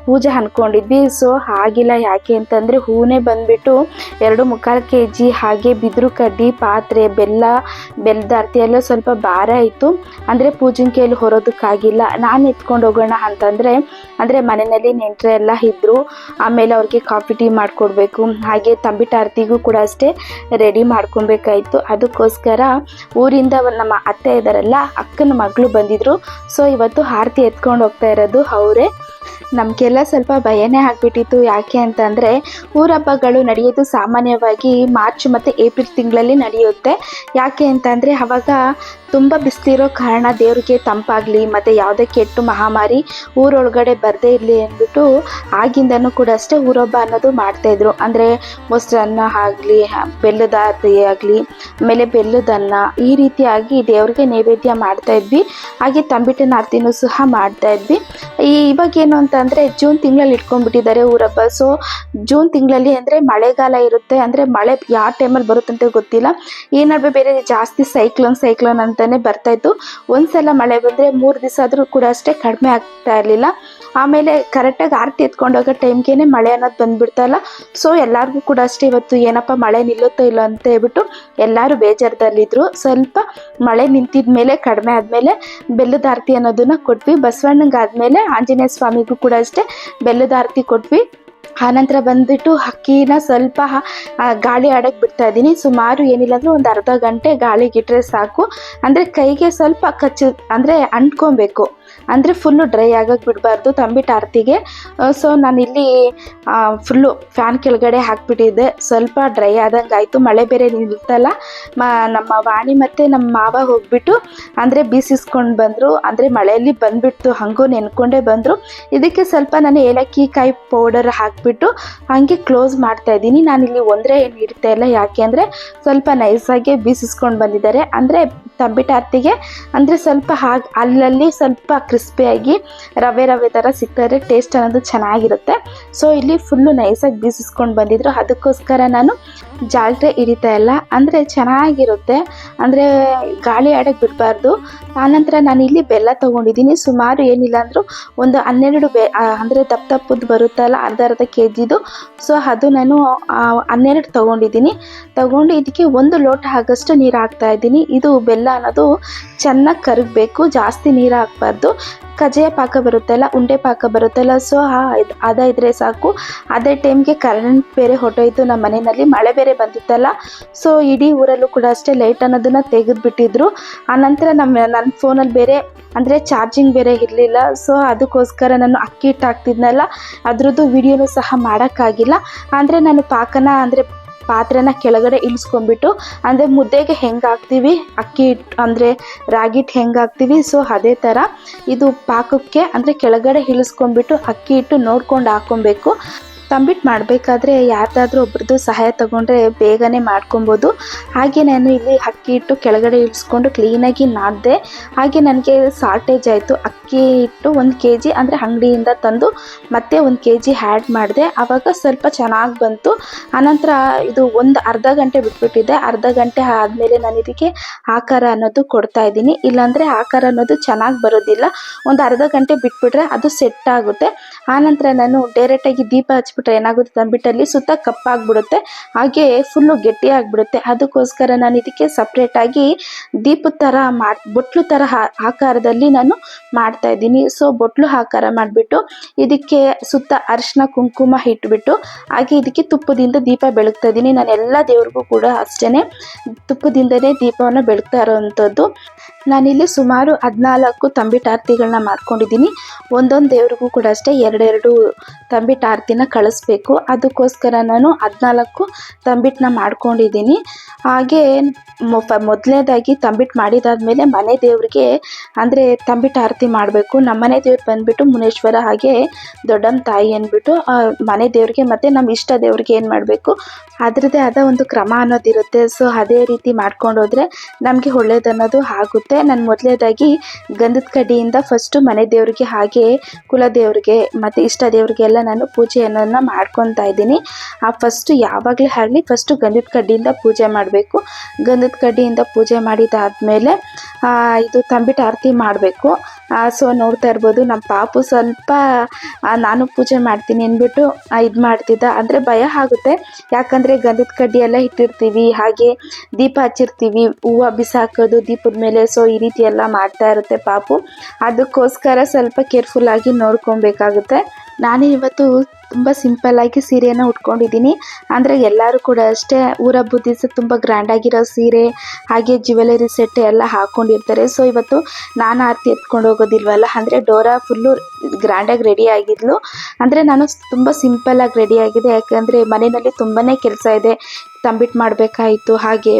ಪೂಜೆ ಅಂದ್ಕೊಂಡಿದ್ವಿ. ಸೊ ಆಗಿಲ್ಲ. ಯಾಕೆ ಅಂತಂದರೆ ಹೂವೇ ಬಂದುಬಿಟ್ಟು 2.25 kg. ಹಾಗೆ ಬಿದಿರು ಕಡ್ಡಿ, ಪಾತ್ರೆ, ಬೆಲ್ಲದ ಆರತಿ ಎಲ್ಲ ಸ್ವಲ್ಪ ಭಾರ ಇತ್ತು. ಅಂದರೆ ಪೂಜೆನ ಕೈಯಲ್ಲಿ ಹೊರೋದಕ್ಕಾಗಿಲ್ಲ. ನಾನು ಎತ್ಕೊಂಡು ಹೋಗೋಣ ಅಂತಂದರೆ ಅಂದರೆ ಮನೆಯಲ್ಲಿ ನೆಂಟರೆ ಎಲ್ಲ ಇದ್ದರು. ಆಮೇಲೆ ಅವ್ರಿಗೆ ಕಾಫಿ ಟೀ ಮಾಡಿಕೊಡ್ಬೇಕು. ಹಾಗೆ ತಂಬಿಟ್ಟು ಆರತಿಗೂ ಕೂಡ ಅಷ್ಟೇ ರೆಡಿ ಮಾಡ್ಕೊಬೇಕಾಯಿತು. ಅದಕ್ಕೋಸ್ಕರ ಊರಿಂದ ನಮ್ಮ ಅತ್ತೆ ಇದ್ದಾರಲ್ಲ, ಅಕ್ಕನ ಮಗಳು ಬಂದಿದ್ದರು. ಸೊ ಇವತ್ತು ಆರತಿ ಎತ್ಕೊಂಡು ಹೋಗ್ತಾ ಇರೋದು ಅವರೇ. ನಮಗೆಲ್ಲ ಸ್ವಲ್ಪ ಭಯನೇ ಆಗಿಬಿಟ್ಟಿತ್ತು. ಯಾಕೆ ಅಂತಂದರೆ ಊರ ಹಬ್ಬಗಳು ನಡೆಯೋದು ಸಾಮಾನ್ಯವಾಗಿ ಮಾರ್ಚ್ ಮತ್ತು ಏಪ್ರಿಲ್ ತಿಂಗಳಲ್ಲಿ ನಡೆಯುತ್ತೆ. ಯಾಕೆ ಅಂತಂದರೆ ಆವಾಗ ತುಂಬ ಬಿಸಿಲಿರೋ ಕಾರಣ ದೇವ್ರಿಗೆ ತಂಪಾಗಲಿ ಮತ್ತು ಯಾವುದೇ ಕೆಟ್ಟ ಮಹಾಮಾರಿ ಊರೊಳಗಡೆ ಬರದೇ ಇರಲಿ ಅಂದ್ಬಿಟ್ಟು ಆಗಿಂದನೂ ಕೂಡ ಅಷ್ಟೇ ಊರಹಬ್ಬ ಅನ್ನೋದು ಮಾಡ್ತಾಯಿದ್ರು. ಅಂದರೆ ಮೊಸರನ್ನ ಆಗಲಿ, ಬೆಲ್ಲದ ಆರತಿ ಆಗಲಿ, ಆಮೇಲೆ ಬೆಲ್ಲದನ್ನ, ಈ ರೀತಿಯಾಗಿ ದೇವ್ರಿಗೆ ನೈವೇದ್ಯ ಮಾಡ್ತಾಯಿದ್ವಿ. ಹಾಗೆ ತಂಬಿಟ್ಟಿನ ಆರತಿನೂ ಸಹ ಮಾಡ್ತಾಯಿದ್ವಿ. ಇವಾಗೇನು ಅಂತಂದರೆ ಜೂನ್ ತಿಂಗಳಲ್ಲಿ ಇಟ್ಕೊಂಡ್ಬಿಟ್ಟಿದ್ದಾರೆ ಊರಹಬ್ಬ. ಸೊ ಜೂನ್ ತಿಂಗಳಲ್ಲಿ ಅಂದರೆ ಮಳೆಗಾಲ ಇರುತ್ತೆ. ಅಂದರೆ ಮಳೆ ಯಾವ ಟೈಮಲ್ಲಿ ಬರುತ್ತಂತ ಗೊತ್ತಿಲ್ಲ. ಈ ನಡುವೆ ಬೇರೆ ಜಾಸ್ತಿ ಸೈಕ್ಲೋನ್ ಅಂತಲೇ ಬರ್ತಾಯಿತ್ತು. ಒಂದ್ಸಲ ಮಳೆ ಬಂದರೆ 3 ದಿವಸ ಆದರೂ ಕೂಡ ಅಷ್ಟೇ ಕಡಿಮೆ ಆಗ್ತಾ ಇರಲಿಲ್ಲ. ಆಮೇಲೆ ಕರೆಕ್ಟಾಗಿ ಆರತಿ ಎತ್ಕೊಂಡೋಗೋ ಟೈಮ್ಗೆ ಮಳೆ ಅನ್ನೋದು ಬಂದುಬಿಡ್ತಲ್ಲ. ಸೊ ಎಲ್ಲರಿಗೂ ಕೂಡ ಅಷ್ಟೇ ಇವತ್ತು ಏನಪ್ಪ ಮಳೆ ನಿಲ್ಲುತ್ತೋ ಇಲ್ಲ ಅಂತ ಹೇಳ್ಬಿಟ್ಟು ಎಲ್ಲರೂ ಬೇಜಾರದಲ್ಲಿದ್ದರು. ಸ್ವಲ್ಪ ಮಳೆ ನಿಂತಿದ ಮೇಲೆ ಕಡಿಮೆ ಆದಮೇಲೆ ಬೆಲ್ಲದ ಆರತಿ ಅನ್ನೋದನ್ನು ಕೊಟ್ವಿ. ಬಸವಣ್ಣಂಗೆ ಆದಮೇಲೆ ಆಂಜನೇಯ ಸ್ವಾಮಿಗೂ ಕೂಡ ಅಷ್ಟೇ ಬೆಲ್ಲದ ಆರತಿ ಕೊಟ್ವಿ. ಆನಂತರ ಬಂದುಬಿಟ್ಟು ಅಕ್ಕಿನ ಸ್ವಲ್ಪ ಗಾಳಿ ಆಡೋಕ್ಕೆ ಬಿಡ್ತಾ ಇದ್ದೀನಿ. ಸುಮಾರು ಏನಿಲ್ಲ ಅಂದರೆ ಒಂದು ಅರ್ಧ ಗಂಟೆ ಗಾಳಿಗಿಟ್ರೆ ಸಾಕು. ಅಂದರೆ ಕೈಗೆ ಸ್ವಲ್ಪ ಅಂದರೆ ಅಂಟ್ಕೊಬೇಕು, ಅಂದರೆ ಫುಲ್ಲು ಡ್ರೈ ಆಗೋಕ್ಕೆ ಬಿಡಬಾರ್ದು ತಂಬಿಟ್ಟು ಆರತಿಗೆ. ಸೊ ನಾನಿಲ್ಲಿ ಫುಲ್ಲು ಫ್ಯಾನ್ ಕೆಳಗಡೆ ಹಾಕಿಬಿಟ್ಟಿದ್ದೆ. ಸ್ವಲ್ಪ ಡ್ರೈ ಆದಂಗೆ ಆಯಿತು. ಮಳೆ ಬೇರೆ ನಿಲ್ತಲ್ಲ. ನಮ್ಮ ವಾಣಿ ಮತ್ತು ನಮ್ಮ ಮಾವ ಹೋಗ್ಬಿಟ್ಟು ಅಂದರೆ ಬೀಸಿಸ್ಕೊಂಡು ಬಂದರು. ಅಂದರೆ ಮಳೆಯಲ್ಲಿ ಬಂದುಬಿಡ್ತು, ಹಂಗೂ ನೆನ್ಕೊಂಡೇ ಬಂದರು. ಇದಕ್ಕೆ ಸ್ವಲ್ಪ ನಾನು ಏಲಕ್ಕಿ ಕಾಯಿ ಪೌಡರ್ ಹಾಕಿಬಿಟ್ಟು ಹಾಗೆ ಕ್ಲೋಸ್ ಮಾಡ್ತಾಯಿದ್ದೀನಿ. ನಾನಿಲ್ಲಿ ಒಂದರೆ ಏನು ಇಡ್ತಾ ಇಲ್ಲ. ಯಾಕೆ ಅಂದರೆ ಸ್ವಲ್ಪ ನೈಸಾಗಿ ಬೀಸಿಸ್ಕೊಂಡು ಬಂದಿದ್ದಾರೆ. ಅಂದರೆ ತಂಬಿಟ್ಟು ಆರತಿಗೆ ಅಂದರೆ ಸ್ವಲ್ಪ ಅಲ್ಲಲ್ಲಿ ಸ್ವಲ್ಪ ಕ್ರಿಸ್ಪಿಯಾಗಿ ರವೆ ಥರ ಸಿಗ್ತಾರೆ, ಟೇಸ್ಟ್ ಅನ್ನೋದು ಚೆನ್ನಾಗಿರುತ್ತೆ. ಸೊ ಇಲ್ಲಿ ಫುಲ್ಲು ನೈಸಾಗಿ ಬೀಸಿಸ್ಕೊಂಡು ಬಂದಿದ್ರು. ಅದಕ್ಕೋಸ್ಕರ ನಾನು ಜಾಲ್ರೆ ಹಿಡಿತಾ ಇಲ್ಲ. ಅಂದರೆ ಚೆನ್ನಾಗಿರುತ್ತೆ, ಅಂದರೆ ಗಾಳಿ ಆಡೋಕ್ಕೆ ಬಿಡಬಾರ್ದು. ಆನಂತರ ನಾನು ಇಲ್ಲಿ ಬೆಲ್ಲ ತೊಗೊಂಡಿದ್ದೀನಿ. ಸುಮಾರು ಏನಿಲ್ಲ ಅಂದರೂ ಒಂದು 12 ಅಂದರೆ ದಪ್ಪದ್ದು ಬರುತ್ತಲ್ಲ, ಅರ್ಧ ಕೆಜಿದು. ಸೊ ಅದು ನಾನು 12 ತೊಗೊಂಡಿದ್ದೀನಿ. ತೊಗೊಂಡು ಇದಕ್ಕೆ 1 ಲೋಟ ಆಗಷ್ಟು ನೀರು ಹಾಕ್ತಾ ಇದ್ದೀನಿ. ಇದು ಬೆಲ್ಲ ಅನ್ನೋದು ಚೆನ್ನಾಗಿ ಕರಗಬೇಕು, ಜಾಸ್ತಿ ನೀರು ಹಾಕಬಾರ್ದು. ಕಜ್ಜಾಯ ಪಾಕ ಬರುತ್ತಲ್ಲ, ಉಂಡೆ ಪಾಕ ಬರುತ್ತಲ್ಲ, ಸೊ ಅದಾದರೆ ಸಾಕು. ಅದೇ ಟೈಮ್ಗೆ ಕರೆಂಟ್ ಬೇರೆ ಹೊಟ್ಟೋಯ್ತು ನಮ್ಮ ಮನೆಯಲ್ಲಿ, ಮಳೆ ಬೇರೆ ಬಂದಿತ್ತಲ್ಲ. ಸೊ ಇಡೀ ಊರಲ್ಲೂ ಕೂಡ ಅಷ್ಟೇ ಲೈಟ್ ಅನ್ನೋದನ್ನು ತೆಗೆದುಬಿಟ್ಟಿದ್ರು. ಆನಂತರ ನನ್ನ ಫೋನಲ್ಲಿ ಬೇರೆ ಅಂದರೆ ಚಾರ್ಜಿಂಗ್ ಬೇರೆ ಇರಲಿಲ್ಲ. ಸೊ ಅದಕ್ಕೋಸ್ಕರ ನಾನು ಅಕ್ಕಿ ಹಿಟ್ಟು ಹಾಕ್ತಿದ್ನಲ್ಲ, ಅದ್ರದ್ದು ವಿಡಿಯೋನೂ ಸಹ ಮಾಡೋಕ್ಕಾಗಿಲ್ಲ. ಅಂದರೆ ನಾನು ಪಾಕನ ಅಂದರೆ ಪಾತ್ರೆನ ಕೆಳಗಡೆ ಇಳಿಸ್ಕೊಂಡ್ಬಿಟ್ಟು, ಅಂದರೆ ಮುದ್ದೆಗೆ ಹೆಂಗೆ ಹಾಕ್ತೀವಿ ಅಕ್ಕಿ ಹಿಟ್ಟು ಅಂದರೆ ರಾಗಿ ಹಿಟ್ಟು ಹೆಂಗೆ ಹಾಕ್ತೀವಿ, ಸೊ ಅದೇ ಥರ ಇದು ಪಾಕಕ್ಕೆ ಅಂದರೆ ಕೆಳಗಡೆ ಇಳಿಸ್ಕೊಂಡ್ಬಿಟ್ಟು ಅಕ್ಕಿ ಹಿಟ್ಟು ನೋಡ್ಕೊಂಡು ಹಾಕ್ಕೊಬೇಕು. ತಂಬಿಟ್ಟು ಮಾಡಬೇಕಾದ್ರೆ ಯಾರ್ದಾದ್ರೂ ಒಬ್ರದ್ದು ಸಹಾಯ ತಗೊಂಡ್ರೆ ಬೇಗನೆ ಮಾಡ್ಕೊಬೋದು. ಹಾಗೆ ನಾನು ಇಲ್ಲಿ ಅಕ್ಕಿ ಹಿಟ್ಟು ಕೆಳಗಡೆ ಇಳಿಸ್ಕೊಂಡು ಕ್ಲೀನಾಗಿ ನಾದಿದೆ. ಹಾಗೆ ನನಗೆ ಶಾರ್ಟೇಜ್ ಆಯಿತು. ಅಕ್ಕಿ ಹಿಟ್ಟು 1 kg ಅಂದರೆ ಅಂಗಡಿಯಿಂದ ತಂದು ಮತ್ತೆ 1 kg ಆ್ಯಡ್ ಮಾಡಿದೆ. ಆವಾಗ ಸ್ವಲ್ಪ ಚೆನ್ನಾಗಿ ಬಂತು. ಆನಂತರ ಇದು ಒಂದು ಅರ್ಧ ಗಂಟೆ ಬಿಟ್ಬಿಟ್ಟಿದ್ದೆ. ಅರ್ಧ ಗಂಟೆ ಆದಮೇಲೆ ನಾನು ಇದಕ್ಕೆ ಆಕಾರ ಅನ್ನೋದು ಕೊಡ್ತಾ ಇದ್ದೀನಿ. ಇಲ್ಲಾಂದರೆ ಆಕಾರ ಅನ್ನೋದು ಚೆನ್ನಾಗಿ ಬರೋದಿಲ್ಲ. ಒಂದು ಅರ್ಧ ಗಂಟೆ ಬಿಟ್ಬಿಟ್ರೆ ಅದು ಸೆಟ್ ಆಗುತ್ತೆ. ಆನಂತರ ನಾನು ಡೈರೆಕ್ಟಾಗಿ ದೀಪ ಹಚ್ಬಿಟ್ರೆ ಏನಾಗುತ್ತೆ ತಂಬಿಟ್ಟಲ್ಲಿ ಸುತ್ತ ಕಪ್ಪಾಗ್ಬಿಡುತ್ತೆ, ಹಾಗೆ ಫುಲ್ಲು ಗಟ್ಟಿ ಆಗಿಬಿಡುತ್ತೆ. ಅದಕ್ಕೋಸ್ಕರ ನಾನು ಇದಕ್ಕೆ ಸಪ್ರೇಟಾಗಿ ದೀಪದ ಥರ ಬೊಟ್ಲು ಥರ ಆಕಾರದಲ್ಲಿ ನಾನು ಮಾಡ್ತಾ ಇದ್ದೀನಿ. ಸೊ ಬೊಟ್ಲು ಆಕಾರ ಮಾಡಿಬಿಟ್ಟು ಇದಕ್ಕೆ ಸುತ್ತ ಅರಿಶಿನ ಕುಂಕುಮ ಇಟ್ಬಿಟ್ಟು ಹಾಗೆ ಇದಕ್ಕೆ ತುಪ್ಪದಿಂದ ದೀಪ ಬೆಳಗ್ತಾ ಇದ್ದೀನಿ. ನಾನು ಎಲ್ಲ ದೇವ್ರಿಗೂ ಕೂಡ ಅಷ್ಟೇ ತುಪ್ಪದಿಂದನೇ ದೀಪವನ್ನು ಬೆಳಗ್ತಾ ಇರೋವಂಥದ್ದು. ನಾನಿಲ್ಲಿ ಸುಮಾರು 14 ತಂಬಿಟ್ಟು ಆರತಿಗಳನ್ನ ಮಾಡ್ಕೊಂಡಿದ್ದೀನಿ. ಒಂದೊಂದು ದೇವ್ರಿಗೂ ಕೂಡ ಅಷ್ಟೇ 2 ತಂಬಿಟ್ಟು ಆರತಿನ ಕಳಿಸ್ಬೇಕು. ಅದಕ್ಕೋಸ್ಕರ ನಾನು 14 ತಂಬಿಟ್ಟನ್ನ ಮಾಡ್ಕೊಂಡಿದ್ದೀನಿ. ಹಾಗೆ ಮೊದಲನೇದಾಗಿ ತಂಬಿಟ್ಟು ಮಾಡಿದಾದ್ಮೇಲೆ ಮನೆ ದೇವ್ರಿಗೆ ಅಂದರೆ ತಂಬಿಟ್ಟು ಆರತಿ ಮಾಡಬೇಕು. ನಮ್ಮ ಮನೆ ದೇವ್ರು ಬಂದುಬಿಟ್ಟು ಮುನೇಶ್ವರ, ಹಾಗೆ ದೊಡ್ಡಮ್ಮ ತಾಯಿ ಅಂದ್ಬಿಟ್ಟು ಮನೆ ದೇವ್ರಿಗೆ ಮತ್ತು ನಮ್ಮ ಇಷ್ಟ ದೇವ್ರಿಗೆ ಏನು ಮಾಡಬೇಕು ಅದರದ್ದೇ ಆದ ಒಂದು ಕ್ರಮ ಅನ್ನೋದಿರುತ್ತೆ. ಸೊ ಅದೇ ರೀತಿ ಮಾಡ್ಕೊಂಡು ಹೋದರೆ ನಮಗೆ ಒಳ್ಳೇದನ್ನೋದು ಆಗುತ್ತೆ. ನಾನು ಮೊದಲನೇದಾಗಿ ಗಂಧದ ಕಡ್ಡಿಯಿಂದ ಫಸ್ಟು ಮನೆ ದೇವ್ರಿಗೆ ಹಾಗೆ ಕುಲದೇವ್ರಿಗೆ ಮತ್ತು ಇಷ್ಟ ದೇವ್ರಿಗೆಲ್ಲ ನಾನು ಪೂಜೆಯನ್ನು ಮಾಡ್ಕೊತಾ ಇದ್ದೀನಿ. ಫಸ್ಟು ಯಾವಾಗಲೇ ಆಗಲಿ ಫಸ್ಟು ಗಂಧದ ಕಡ್ಡಿಯಿಂದ ಪೂಜೆ ಮಾಡಬೇಕು. ಗಂಧದ ಕಡ್ಡಿಯಿಂದ ಪೂಜೆ ಮಾಡಿದಾದಮೇಲೆ ಇದು ತಂಬಿಟ್ಟು ಆರತಿ ಮಾಡಬೇಕು. ಸೊ ನೋಡ್ತಾ ಇರ್ಬೋದು ನಮ್ಮ ಪಾಪು ಸ್ವಲ್ಪ ನಾನು ಪೂಜೆ ಮಾಡ್ತೀನಿ ಅಂದ್ಬಿಟ್ಟು ಇದು ಮಾಡ್ತಿದ್ದ. ಅಂದರೆ ಭಯ ಆಗುತ್ತೆ, ಯಾಕಂದರೆ ಗಂಧದ ಕಡ್ಡಿ ಎಲ್ಲ ಇಟ್ಟಿರ್ತೀವಿ, ಹಾಗೆ ದೀಪ ಹಚ್ಚಿರ್ತೀವಿ, ಹೂವು ಬಿಸಾಕೋದು ದೀಪದ ಮೇಲೆ. ಸೊ ಈ ರೀತಿ ಎಲ್ಲ ಮಾಡ್ತಾ ಇರುತ್ತೆ ಪಾಪು. ಅದಕ್ಕೋಸ್ಕರ ಸ್ವಲ್ಪ ಕೇರ್ಫುಲ್ಲಾಗಿ ನೋಡ್ಕೊಬೇಕಾಗುತ್ತೆ. ನಾನು ಇವತ್ತು ತುಂಬ ಸಿಂಪಲ್ಲಾಗಿ ಸೀರೆಯನ್ನು ಉಟ್ಕೊಂಡಿದ್ದೀನಿ. ಅಂದರೆ ಎಲ್ಲರೂ ಕೂಡ ಅಷ್ಟೇ ಊರ ಹಬ್ಬದ ದಿವಸ ತುಂಬ ಗ್ರ್ಯಾಂಡಾಗಿರೋ ಸೀರೆ ಹಾಗೆ ಜ್ಯುವೆಲರಿ ಸೆಟ್ ಎಲ್ಲ ಹಾಕ್ಕೊಂಡಿರ್ತಾರೆ. ಸೊ ಇವತ್ತು ನಾನು ಆರತಿ ಎತ್ಕೊಂಡು ಹೋಗೋದಿಲ್ವಲ್ಲ, ಅಂದರೆ ಡೋರಾ ಫುಲ್ಲು ಗ್ರ್ಯಾಂಡಾಗಿ ರೆಡಿ ಆಗಿದ್ಲು. ಅಂದರೆ ನಾನು ತುಂಬ ಸಿಂಪಲ್ಲಾಗಿ ರೆಡಿ ಆಗಿದೆ, ಯಾಕಂದರೆ ಮನೆಯಲ್ಲಿ ತುಂಬಾ ಕೆಲಸ ಇದೆ. ತಂಬಿಟ್ಟು ಮಾಡಬೇಕಾಯಿತು, ಹಾಗೆ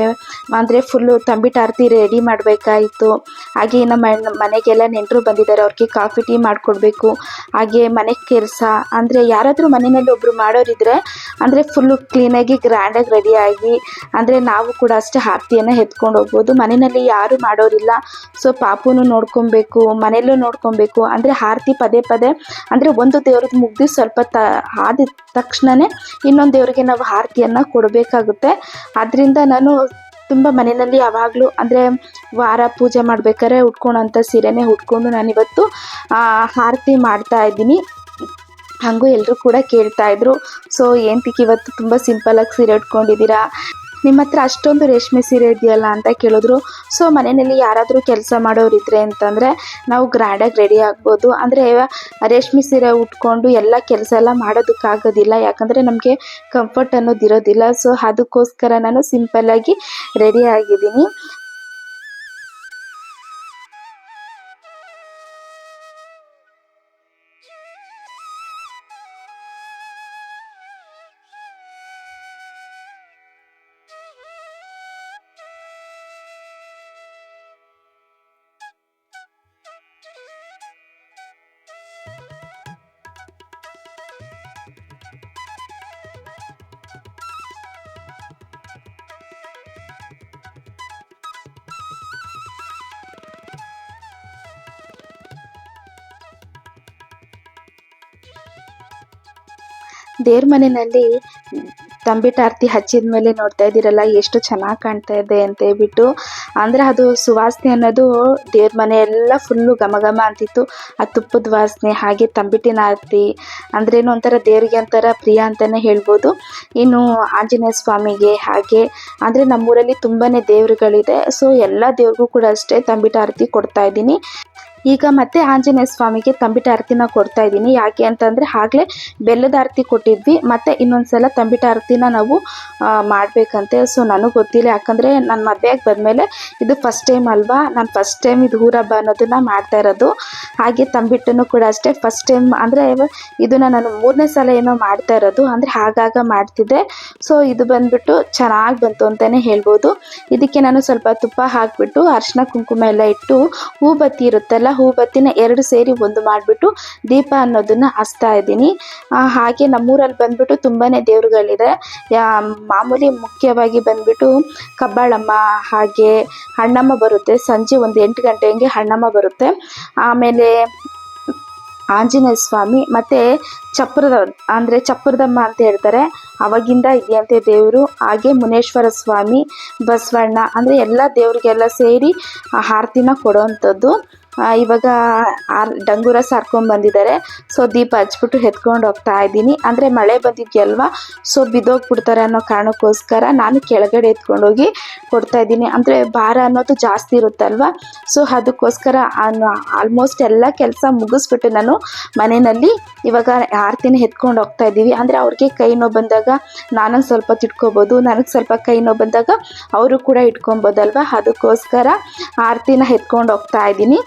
ಅಂದರೆ ಫುಲ್ಲು ತಂಬಿಟ್ಟು ಆರತಿ ರೆಡಿ ಮಾಡಬೇಕಾಯಿತು. ಹಾಗೆ ನಮ್ಮ ಮನೆಗೆಲ್ಲ ನೆಂಟರು ಬಂದಿದ್ದಾರೆ, ಅವ್ರಿಗೆ ಕಾಫಿ ಟೀ ಮಾಡಿಕೊಡ್ಬೇಕು. ಹಾಗೆ ಮನೆ ಕೆಲಸ ಅಂದರೆ ಯಾರಾದರೂ ಮನೆಯಲ್ಲಿ ಒಬ್ಬರು ಮಾಡೋರಿದ್ರೆ ಅಂದರೆ ಫುಲ್ಲು ಕ್ಲೀನಾಗಿ ಗ್ರ್ಯಾಂಡಾಗಿ ರೆಡಿಯಾಗಿ ಅಂದರೆ ನಾವು ಕೂಡ ಅಷ್ಟೇ ಆರತಿಯನ್ನು ಎತ್ಕೊಂಡು ಹೋಗ್ಬೋದು. ಮನೆಯಲ್ಲಿ ಯಾರೂ ಮಾಡೋರಿಲ್ಲ, ಸೊ ಪಾಪುನು ನೋಡ್ಕೊಬೇಕು, ಮನೆಯಲ್ಲೂ ನೋಡ್ಕೊಬೇಕು. ಅಂದರೆ ಆರತಿ ಪದೇ ಪದೇ ಅಂದರೆ ಒಂದು ದೇವ್ರದ್ದು ಮುಗ್ದು ಸ್ವಲ್ಪ ಆದ ತಕ್ಷಣವೇ ಇನ್ನೊಂದು ದೇವರಿಗೆ ನಾವು ಆರತಿಯನ್ನು ಕೊಡಬೇಕಾಗುತ್ತೆ. ಆದ್ದರಿಂದ ನಾನು ತುಂಬ ಮನೆಯಲ್ಲಿ ಯಾವಾಗಲೂ ಅಂದರೆ ವಾರ ಪೂಜೆ ಮಾಡ್ಬೇಕಾದ್ರೆ ಉಟ್ಕೊಳೋಂಥ ಸೀರೆನೇ ಉಟ್ಕೊಂಡು ನಾನಿವತ್ತು ಆರತಿ ಮಾಡ್ತಾ ಇದ್ದೀನಿ. ಹಾಗೂ ಎಲ್ಲರೂ ಕೂಡ ಕೇಳ್ತಾಯಿದ್ರು, ಸೊ ಏನಕ್ಕೆ ಇವತ್ತು ತುಂಬ ಸಿಂಪಲಾಗಿ ಸೀರೆ ಉಟ್ಕೊಂಡಿದ್ದೀರಾ, ನಿಮ್ಮ ಹತ್ರ ಅಷ್ಟೊಂದು ರೇಷ್ಮೆ ಸೀರೆ ಇದೆಯಲ್ಲ ಅಂತ ಕೇಳಿದ್ರು. ಸೊ ಮನೆಯಲ್ಲಿ ಯಾರಾದರೂ ಕೆಲಸ ಮಾಡೋರಿದ್ರೆ ಅಂತಂದರೆ ನಾವು ಗ್ರ್ಯಾಂಡಾಗಿ ರೆಡಿ ಆಗ್ಬೋದು. ಅಂದರೆ ರೇಷ್ಮೆ ಸೀರೆ ಉಟ್ಕೊಂಡು ಎಲ್ಲ ಕೆಲಸ ಎಲ್ಲ ಮಾಡೋದಕ್ಕಾಗೋದಿಲ್ಲ, ಯಾಕಂದರೆ ನಮಗೆ ಕಂಫರ್ಟ್ ಅನ್ನೋದಿರೋದಿಲ್ಲ. ಸೊ ಅದಕ್ಕೋಸ್ಕರ ನಾನು ಸಿಂಪಲ್ಲಾಗಿ ರೆಡಿ ಆಗಿದ್ದೀನಿ. ದೇವ್ರ ಮನೆಯಲ್ಲಿ ತಂಬಿಟ್ಟು ಆರತಿ ಹಚ್ಚಿದ ಮೇಲೆ ನೋಡ್ತಾ ಇದ್ದೀರಲ್ಲ ಎಷ್ಟು ಚೆನ್ನಾಗಿ ಕಾಣ್ತಾ ಇದೆ ಅಂತ ಹೇಳ್ಬಿಟ್ಟು. ಅಂದರೆ ಅದು ಸುವಾಸನೆ ಅನ್ನೋದು ದೇವ್ರ ಮನೆ ಎಲ್ಲ ಫುಲ್ಲು ಘಮ ಘಮ ಅಂತಿತ್ತು. ಆ ತುಪ್ಪದ ವಾಸನೆ, ಹಾಗೆ ತಂಬಿಟ್ಟಿನ ಆರತಿ ಅಂದ್ರೇನು ಒಂಥರ ದೇವರಿಗೆ ಒಂಥರ ಪ್ರಿಯ ಅಂತಲೇ ಹೇಳ್ಬೋದು. ಇನ್ನು ಆಂಜನೇಯ ಸ್ವಾಮಿಗೆ ಹಾಗೆ ಅಂದರೆ ನಮ್ಮೂರಲ್ಲಿ ತುಂಬಾ ದೇವರುಗಳಿದೆ. ಸೊ ಎಲ್ಲ ದೇವ್ರಿಗೂ ಕೂಡ ಅಷ್ಟೇ ತಂಬಿಟ್ಟು ಆರತಿ ಕೊಡ್ತಾ ಇದ್ದೀನಿ. ಈಗ ಮತ್ತೆ ಆಂಜನೇಯ ಸ್ವಾಮಿಗೆ ತಂಬಿಟ್ಟು ಆರತಿನ ಕೊಡ್ತಾ ಇದ್ದೀನಿ. ಯಾಕೆ ಅಂತಂದರೆ ಆಗಲೇ ಬೆಲ್ಲದ ಆರತಿ ಕೊಟ್ಟಿದ್ವಿ, ಮತ್ತು ಇನ್ನೊಂದು ಸಲ ತಂಬಿಟ್ಟು ಆರತಿನ ನಾವು ಮಾಡಬೇಕಂತೆ. ಸೊ ನನಗೆ ಗೊತ್ತಿಲ್ಲ, ಯಾಕಂದರೆ ನಾನು ಮದುವೆಯಾಗಿ ಬಂದಮೇಲೆ ಇದು ಫಸ್ಟ್ ಟೈಮ್ ಅಲ್ವಾ, ನಾನು ಫಸ್ಟ್ ಟೈಮ್ ಇದು ಊರ ಹಬ್ಬ ಅನ್ನೋದನ್ನು ಮಾಡ್ತಾ ಇರೋದು. ಹಾಗೆ ತಂಬಿಟ್ಟನ್ನು ಕೂಡ ಅಷ್ಟೇ ಫಸ್ಟ್ ಟೈಮ್, ಅಂದರೆ ಇದನ್ನು ನಾನು 3ನೇ ಸಲ ಏನೋ ಮಾಡ್ತಾ ಇರೋದು, ಅಂದರೆ ಆಗಾಗ ಮಾಡ್ತಿದ್ದೆ. ಸೊ ಇದು ಬಂದುಬಿಟ್ಟು ಚೆನ್ನಾಗಿ ಬಂತು ಅಂತಲೇ ಹೇಳ್ಬೋದು. ಇದಕ್ಕೆ ನಾನು ಸ್ವಲ್ಪ ತುಪ್ಪ ಹಾಕಿಬಿಟ್ಟು ಅರಿಶಿನ ಕುಂಕುಮ ಎಲ್ಲ ಇಟ್ಟು ಹೂ ಬತ್ತಿ ಇರುತ್ತಲ್ಲ, ಹೂ ಬತ್ತಿನ 2 ಸೇರಿ ಒಂದು ಮಾಡಿಬಿಟ್ಟು ದೀಪ ಅನ್ನೋದನ್ನು ಹಚ್ತಾ ಇದ್ದೀನಿ. ಹಾಗೆ ನಮ್ಮೂರಲ್ಲಿ ಬಂದ್ಬಿಟ್ಟು ತುಂಬಾ ದೇವರುಗಳಿದೆ. ಮಾಮೂಲಿ ಮುಖ್ಯವಾಗಿ ಬಂದ್ಬಿಟ್ಟು ಕಬ್ಬಾಳಮ್ಮ, ಹಾಗೆ ಹಣ್ಣಮ್ಮ ಬರುತ್ತೆ, ಸಂಜೆ ಒಂದು 8 ಗಂಟೆ ಹಂಗೆ ಹಣ್ಣಮ್ಮ ಬರುತ್ತೆ. ಆಮೇಲೆ ಆಂಜನೇಯ ಸ್ವಾಮಿ, ಮತ್ತು ಚಪ್ರದಮ್ಮ ಅಂತ ಹೇಳ್ತಾರೆ, ಅವಾಗಿಂದ ಇದೆಯಂತೆ ದೇವರು. ಹಾಗೆ ಮುನೇಶ್ವರ ಸ್ವಾಮಿ, ಬಸವಣ್ಣ, ಅಂದರೆ ಎಲ್ಲ ದೇವರಿಗೆಲ್ಲ ಸೇರಿ ಆರತಿನ ಕೊಡೋವಂಥದ್ದು. ಇವಾಗ ಡಂಗೂರ ಸಾರ್ಕೊಂಡು ಬಂದಿದ್ದಾರೆ. ಸೊ ದೀಪ ಹಚ್ಬಿಟ್ಟು ಎತ್ಕೊಂಡು ಹೋಗ್ತಾ ಇದ್ದೀನಿ. ಅಂದರೆ ಮಳೆ ಬಂದಿದೆಯಲ್ವಾ, ಸೊ ಬಿದ್ದೋಗ್ಬಿಡ್ತಾರೆ ಅನ್ನೋ ಕಾರಣಕ್ಕೋಸ್ಕರ ನಾನು ಕೆಳಗಡೆ ಎತ್ಕೊಂಡೋಗಿ ಕೊಡ್ತಾ ಇದ್ದೀನಿ. ಅಂದರೆ ಭಾರ ಅನ್ನೋದು ಜಾಸ್ತಿ ಇರುತ್ತಲ್ವ, ಸೊ ಅದಕ್ಕೋಸ್ಕರ ಆಲ್ಮೋಸ್ಟ್ ಎಲ್ಲ ಕೆಲಸ ಮುಗಿಸ್ಬಿಟ್ಟು ನಾನು ಮನೆಯಲ್ಲಿ ಇವಾಗ ಆರತಿನ ಎತ್ಕೊಂಡು ಹೋಗ್ತಾ ಇದ್ದೀವಿ. ಅಂದರೆ ಅವ್ರಿಗೆ ಕೈ ನೋವು ಬಂದಾಗ ನಾನು ಸ್ವಲ್ಪ ತಿಟ್ಕೋಬೋದು, ನನಗೆ ಸ್ವಲ್ಪ ಕೈ ನೋವು ಬಂದಾಗ ಅವರು ಕೂಡ ಇಟ್ಕೊಬೋದಲ್ವ, ಅದಕ್ಕೋಸ್ಕರ ಆರತಿನ ಎತ್ಕೊಂಡು ಹೋಗ್ತಾ ಇದ್ದೀನಿ.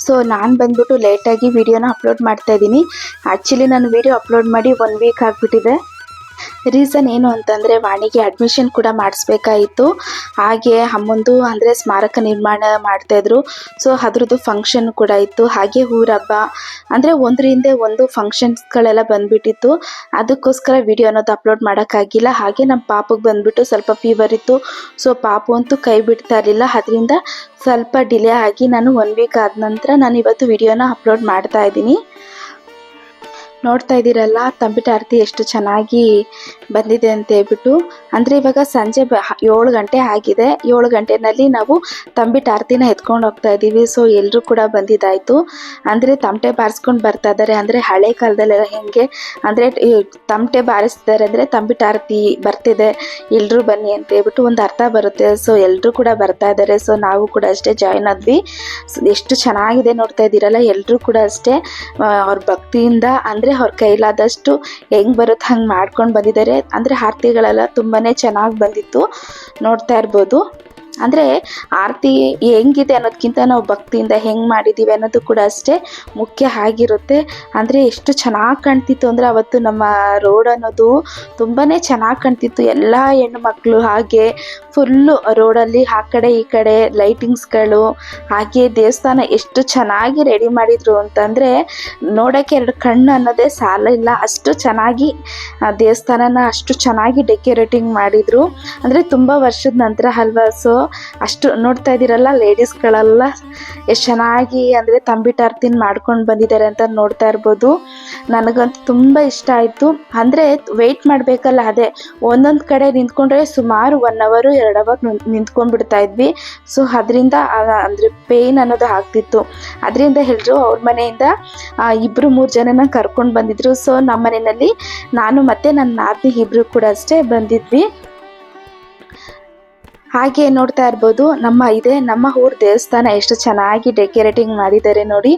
ಸೊ ನಾನು ಬಂದ್ಬಿಟ್ಟು ಲೇಟಾಗಿ ವಿಡಿಯೋನ ಅಪ್ಲೋಡ್ ಮಾಡ್ತಾ ಇದ್ದೀನಿ. ಆ್ಯಕ್ಚುಲಿ ನಾನು ವಿಡಿಯೋ ಅಪ್ಲೋಡ್ ಮಾಡಿ 1 ವೀಕ್ ಆಗಿಬಿಟ್ಟಿದೆ. ರೀಸನ್ ಏನು ಅಂತಂದರೆ ವಾಣಿಗೆ ಅಡ್ಮಿಷನ್ ಕೂಡ ಮಾಡಿಸ್ಬೇಕಾಯಿತು. ಹಾಗೆ ಅಮ್ಮಂದು ಅಂದರೆ ಸ್ಮಾರಕ ನಿರ್ಮಾಣ ಮಾಡ್ತಾಯಿದ್ರು, ಸೊ ಅದ್ರದ್ದು ಫಂಕ್ಷನ್ ಕೂಡ ಇತ್ತು. ಹಾಗೆ ಊರ ಹಬ್ಬ ಅಂದರೆ ಒಂದರಿಂದ ಒಂದು ಫಂಕ್ಷನ್ಸ್ಗಳೆಲ್ಲ ಬಂದುಬಿಟ್ಟಿತ್ತು, ಅದಕ್ಕೋಸ್ಕರ ವಿಡಿಯೋ ಅನ್ನೋದು ಅಪ್ಲೋಡ್ ಮಾಡೋಕ್ಕಾಗಿಲ್ಲ. ಹಾಗೆ ನಮ್ಮ ಪಾಪಗೆ ಬಂದುಬಿಟ್ಟು ಸ್ವಲ್ಪ ಫೀವರ್ ಇತ್ತು, ಸೊ ಪಾಪು ಅಂತೂ ಕೈ ಬಿಡ್ತಾ ಇರಲಿಲ್ಲ. ಅದರಿಂದ ಸ್ವಲ್ಪ ಡಿಲೇ ಆಗಿ ನಾನು 1 ವೀಕ್ ಆದ ನಂತರ ನಾನು ಇವತ್ತು ವಿಡಿಯೋನ ಅಪ್ಲೋಡ್ ಮಾಡ್ತಾ ಇದ್ದೀನಿ. ನೋಡ್ತಾ ಇದ್ದೀರಲ್ಲ ತಂಬಿಟ್ಟು ಆರತಿ ಎಷ್ಟು ಚೆನ್ನಾಗಿ ಬಂದಿದೆ ಅಂತ ಹೇಳ್ಬಿಟ್ಟು. ಅಂದರೆ ಇವಾಗ ಸಂಜೆ 7 ಗಂಟೆ ಆಗಿದೆ. 7 ಗಂಟೆನಲ್ಲಿ ನಾವು ತಂಬಿಟ್ಟು ಆರತಿನ ಎತ್ಕೊಂಡು ಹೋಗ್ತಾ ಇದ್ದೀವಿ. ಸೊ ಎಲ್ಲರೂ ಕೂಡ ಬಂದಿದ್ದಾಯಿತು. ಅಂದರೆ ತಮಟೆ ಬಾರಿಸ್ಕೊಂಡು ಬರ್ತಾ ಇದ್ದಾರೆ. ಅಂದರೆ ಹಳೆ ಕಾಲದಲ್ಲೆಲ್ಲ ಹೆಂಗೆ ಅಂದರೆ ತಮಟೆ ಬಾರಿಸ್ತಾರೆ ಅಂದರೆ ತಂಬಿಟ್ಟು ಆರತಿ ಬರ್ತಿದೆ ಎಲ್ಲರೂ ಬನ್ನಿ ಅಂತ ಹೇಳ್ಬಿಟ್ಟು ಒಂದು ಅರ್ಥ ಬರುತ್ತೆ. ಸೊ ಎಲ್ಲರೂ ಕೂಡ ಬರ್ತಾ ಇದ್ದಾರೆ. ಸೊ ನಾವು ಕೂಡ ಅಷ್ಟೇ ಜಾಯ್ನ್ ಆದ್ವಿ. ಎಷ್ಟು ಚೆನ್ನಾಗಿದೆ ನೋಡ್ತಾ ಇದ್ದೀರಲ್ಲ, ಎಲ್ಲರೂ ಕೂಡ ಅಷ್ಟೇ ಅವ್ರ ಭಕ್ತಿಯಿಂದ ಅಂದರೆ ಅವ್ರ ಕೈಲಾದಷ್ಟು ಹೆಂಗೆ ಬರುತ್ತೆ ಹಂಗೆ ಮಾಡ್ಕೊಂಡು ಬಂದಿದ್ದಾರೆ. ಅಂದರೆ ಆರತಿಗಳೆಲ್ಲ ತುಂಬಾ ಚೆನ್ನಾಗಿ ಬಂದಿತ್ತು, ನೋಡ್ತಾ ಇರ್ಬೋದು. ಅಂದರೆ ಆರತಿ ಹೆಂಗಿದೆ ಅನ್ನೋದಕ್ಕಿಂತ ನಾವು ಭಕ್ತಿಯಿಂದ ಹೆಂಗೆ ಮಾಡಿದ್ದೀವಿ ಅನ್ನೋದು ಕೂಡ ಅಷ್ಟೇ ಮುಖ್ಯ ಆಗಿರುತ್ತೆ. ಅಂದರೆ ಎಷ್ಟು ಚೆನ್ನಾಗಿ ಕಾಣ್ತಿತ್ತು ಅಂದರೆ ಅವತ್ತು ನಮ್ಮ ರೋಡ್ ಅನ್ನೋದು ತುಂಬಾ ಚೆನ್ನಾಗಿ ಕಾಣ್ತಿತ್ತು. ಎಲ್ಲ ಹೆಣ್ಣು ಮಕ್ಕಳು ಹಾಗೆ ಫುಲ್ಲು ರೋಡಲ್ಲಿ ಆ ಕಡೆ ಈ ಕಡೆ ಲೈಟಿಂಗ್ಸ್ಗಳು, ಹಾಗೆ ದೇವಸ್ಥಾನ ಎಷ್ಟು ಚೆನ್ನಾಗಿ ರೆಡಿ ಮಾಡಿದರು ಅಂತಂದರೆ ನೋಡೋಕ್ಕೆ 2 ಕಣ್ಣು ಅನ್ನೋದೇ ಸಾಲ ಇಲ್ಲ, ಅಷ್ಟು ಚೆನ್ನಾಗಿ ದೇವಸ್ಥಾನನ ಅಷ್ಟು ಚೆನ್ನಾಗಿ ಡೆಕೋರೇಟಿಂಗ್ ಮಾಡಿದರು. ಅಂದರೆ ತುಂಬ ವರ್ಷದ ನಂತರ ಅಲ್ವಾ. ಸೊ ಅಷ್ಟು ನೋಡ್ತಾ ಇದ್ದೀರಲ್ಲ, ಲೇಡೀಸ್ಗಳೆಲ್ಲ ಎಷ್ಟು ಚೆನ್ನಾಗಿ ಅಂದರೆ ತಂಬಿಟ್ಟು ಆರತಿನ ಮಾಡ್ಕೊಂಡು ಬಂದಿದ್ದಾರೆ ಅಂತ ನೋಡ್ತಾ ಇರ್ಬೋದು. ನನಗಂತೂ ತುಂಬ ಇಷ್ಟ ಆಯಿತು. ಅಂದರೆ ವೆಯ್ಟ್ ಮಾಡಬೇಕಲ್ಲ, ಅದೇ ಒಂದೊಂದು ಕಡೆ ನಿಂತ್ಕೊಂಡ್ರೆ ಸುಮಾರು 1 ಅವರ್ 2 ಅವರ್ ನಿಂತ್ಕೊಂಡ್ಬಿಡ್ತಾ ಇದ್ವಿ. ಸೊ ಅದರಿಂದ ಅಂದರೆ ಪೇಯ್ನ್ ಅನ್ನೋದು ಆಗ್ತಿತ್ತು. ಅದರಿಂದ ಎಲ್ಲರೂ ಅವ್ರ ಮನೆಯಿಂದ 2-3 ಜನನ ಕರ್ಕೊಂಡು ಬಂದಿದ್ರು. ಸೊ ನಮ್ಮ ಮನೆಯಲ್ಲಿ ನಾನು ಮತ್ತು ನನ್ನ ನಾದಿನಿ ಇಬ್ಬರು ಕೂಡ ಅಷ್ಟೇ ಬಂದಿದ್ವಿ. ಹಾಗೆ ನೋಡ್ತಾ ಇರ್ಬೋದು ನಮ್ಮ ಊರ ದೇವಸ್ಥಾನ ಎಷ್ಟು ಚೆನ್ನಾಗಿ ಡೆಕೋರೇಟಿಂಗ್ ಮಾಡಿದ್ದಾರೆ ನೋಡಿ,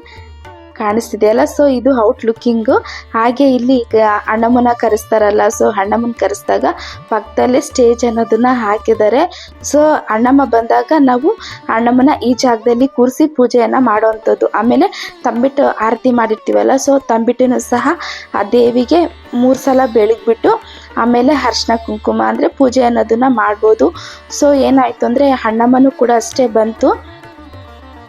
ಕಾಣಿಸ್ತಿದೆಯಲ್ಲ. ಸೊ ಇದು ಔಟ್ ಲುಕ್ಕಿಂಗು. ಹಾಗೆ ಇಲ್ಲಿ ಅಣ್ಣಮ್ಮನ ಕರೆಸ್ತಾರಲ್ಲ, ಸೊ ಅಣ್ಣಮ್ಮನ ಕರೆಸಿದಾಗ ಪಕ್ಕದಲ್ಲೇ ಸ್ಟೇಜ್ ಅನ್ನೋದನ್ನ ಹಾಕಿದ್ದಾರೆ. ಸೊ ಅಣ್ಣಮ್ಮ ಬಂದಾಗ ನಾವು ಅಣ್ಣಮ್ಮನ ಈ ಜಾಗದಲ್ಲಿ ಕೂರಿಸಿ ಪೂಜೆಯನ್ನು ಮಾಡೋವಂಥದ್ದು. ಆಮೇಲೆ ತಂಬಿಟ್ಟು ಆರತಿ ಮಾಡಿರ್ತೀವಲ್ಲ, ಸೊ ತಂಬಿಟ್ಟನ್ನು ಸಹ ಆ ದೇವಿಗೆ 3 ಸಲ ಬೆಳಗ್ಬಿಟ್ಟು ಆಮೇಲೆ ಅರಿಶಿನ ಕುಂಕುಮ ಅಂದರೆ ಪೂಜೆ ಅನ್ನೋದನ್ನ ಮಾಡ್ಬೋದು. ಸೊ ಏನಾಯಿತು ಅಂದರೆ ಅಣ್ಣಮ್ಮನೂ ಕೂಡ ಅಷ್ಟೇ ಬಂತು,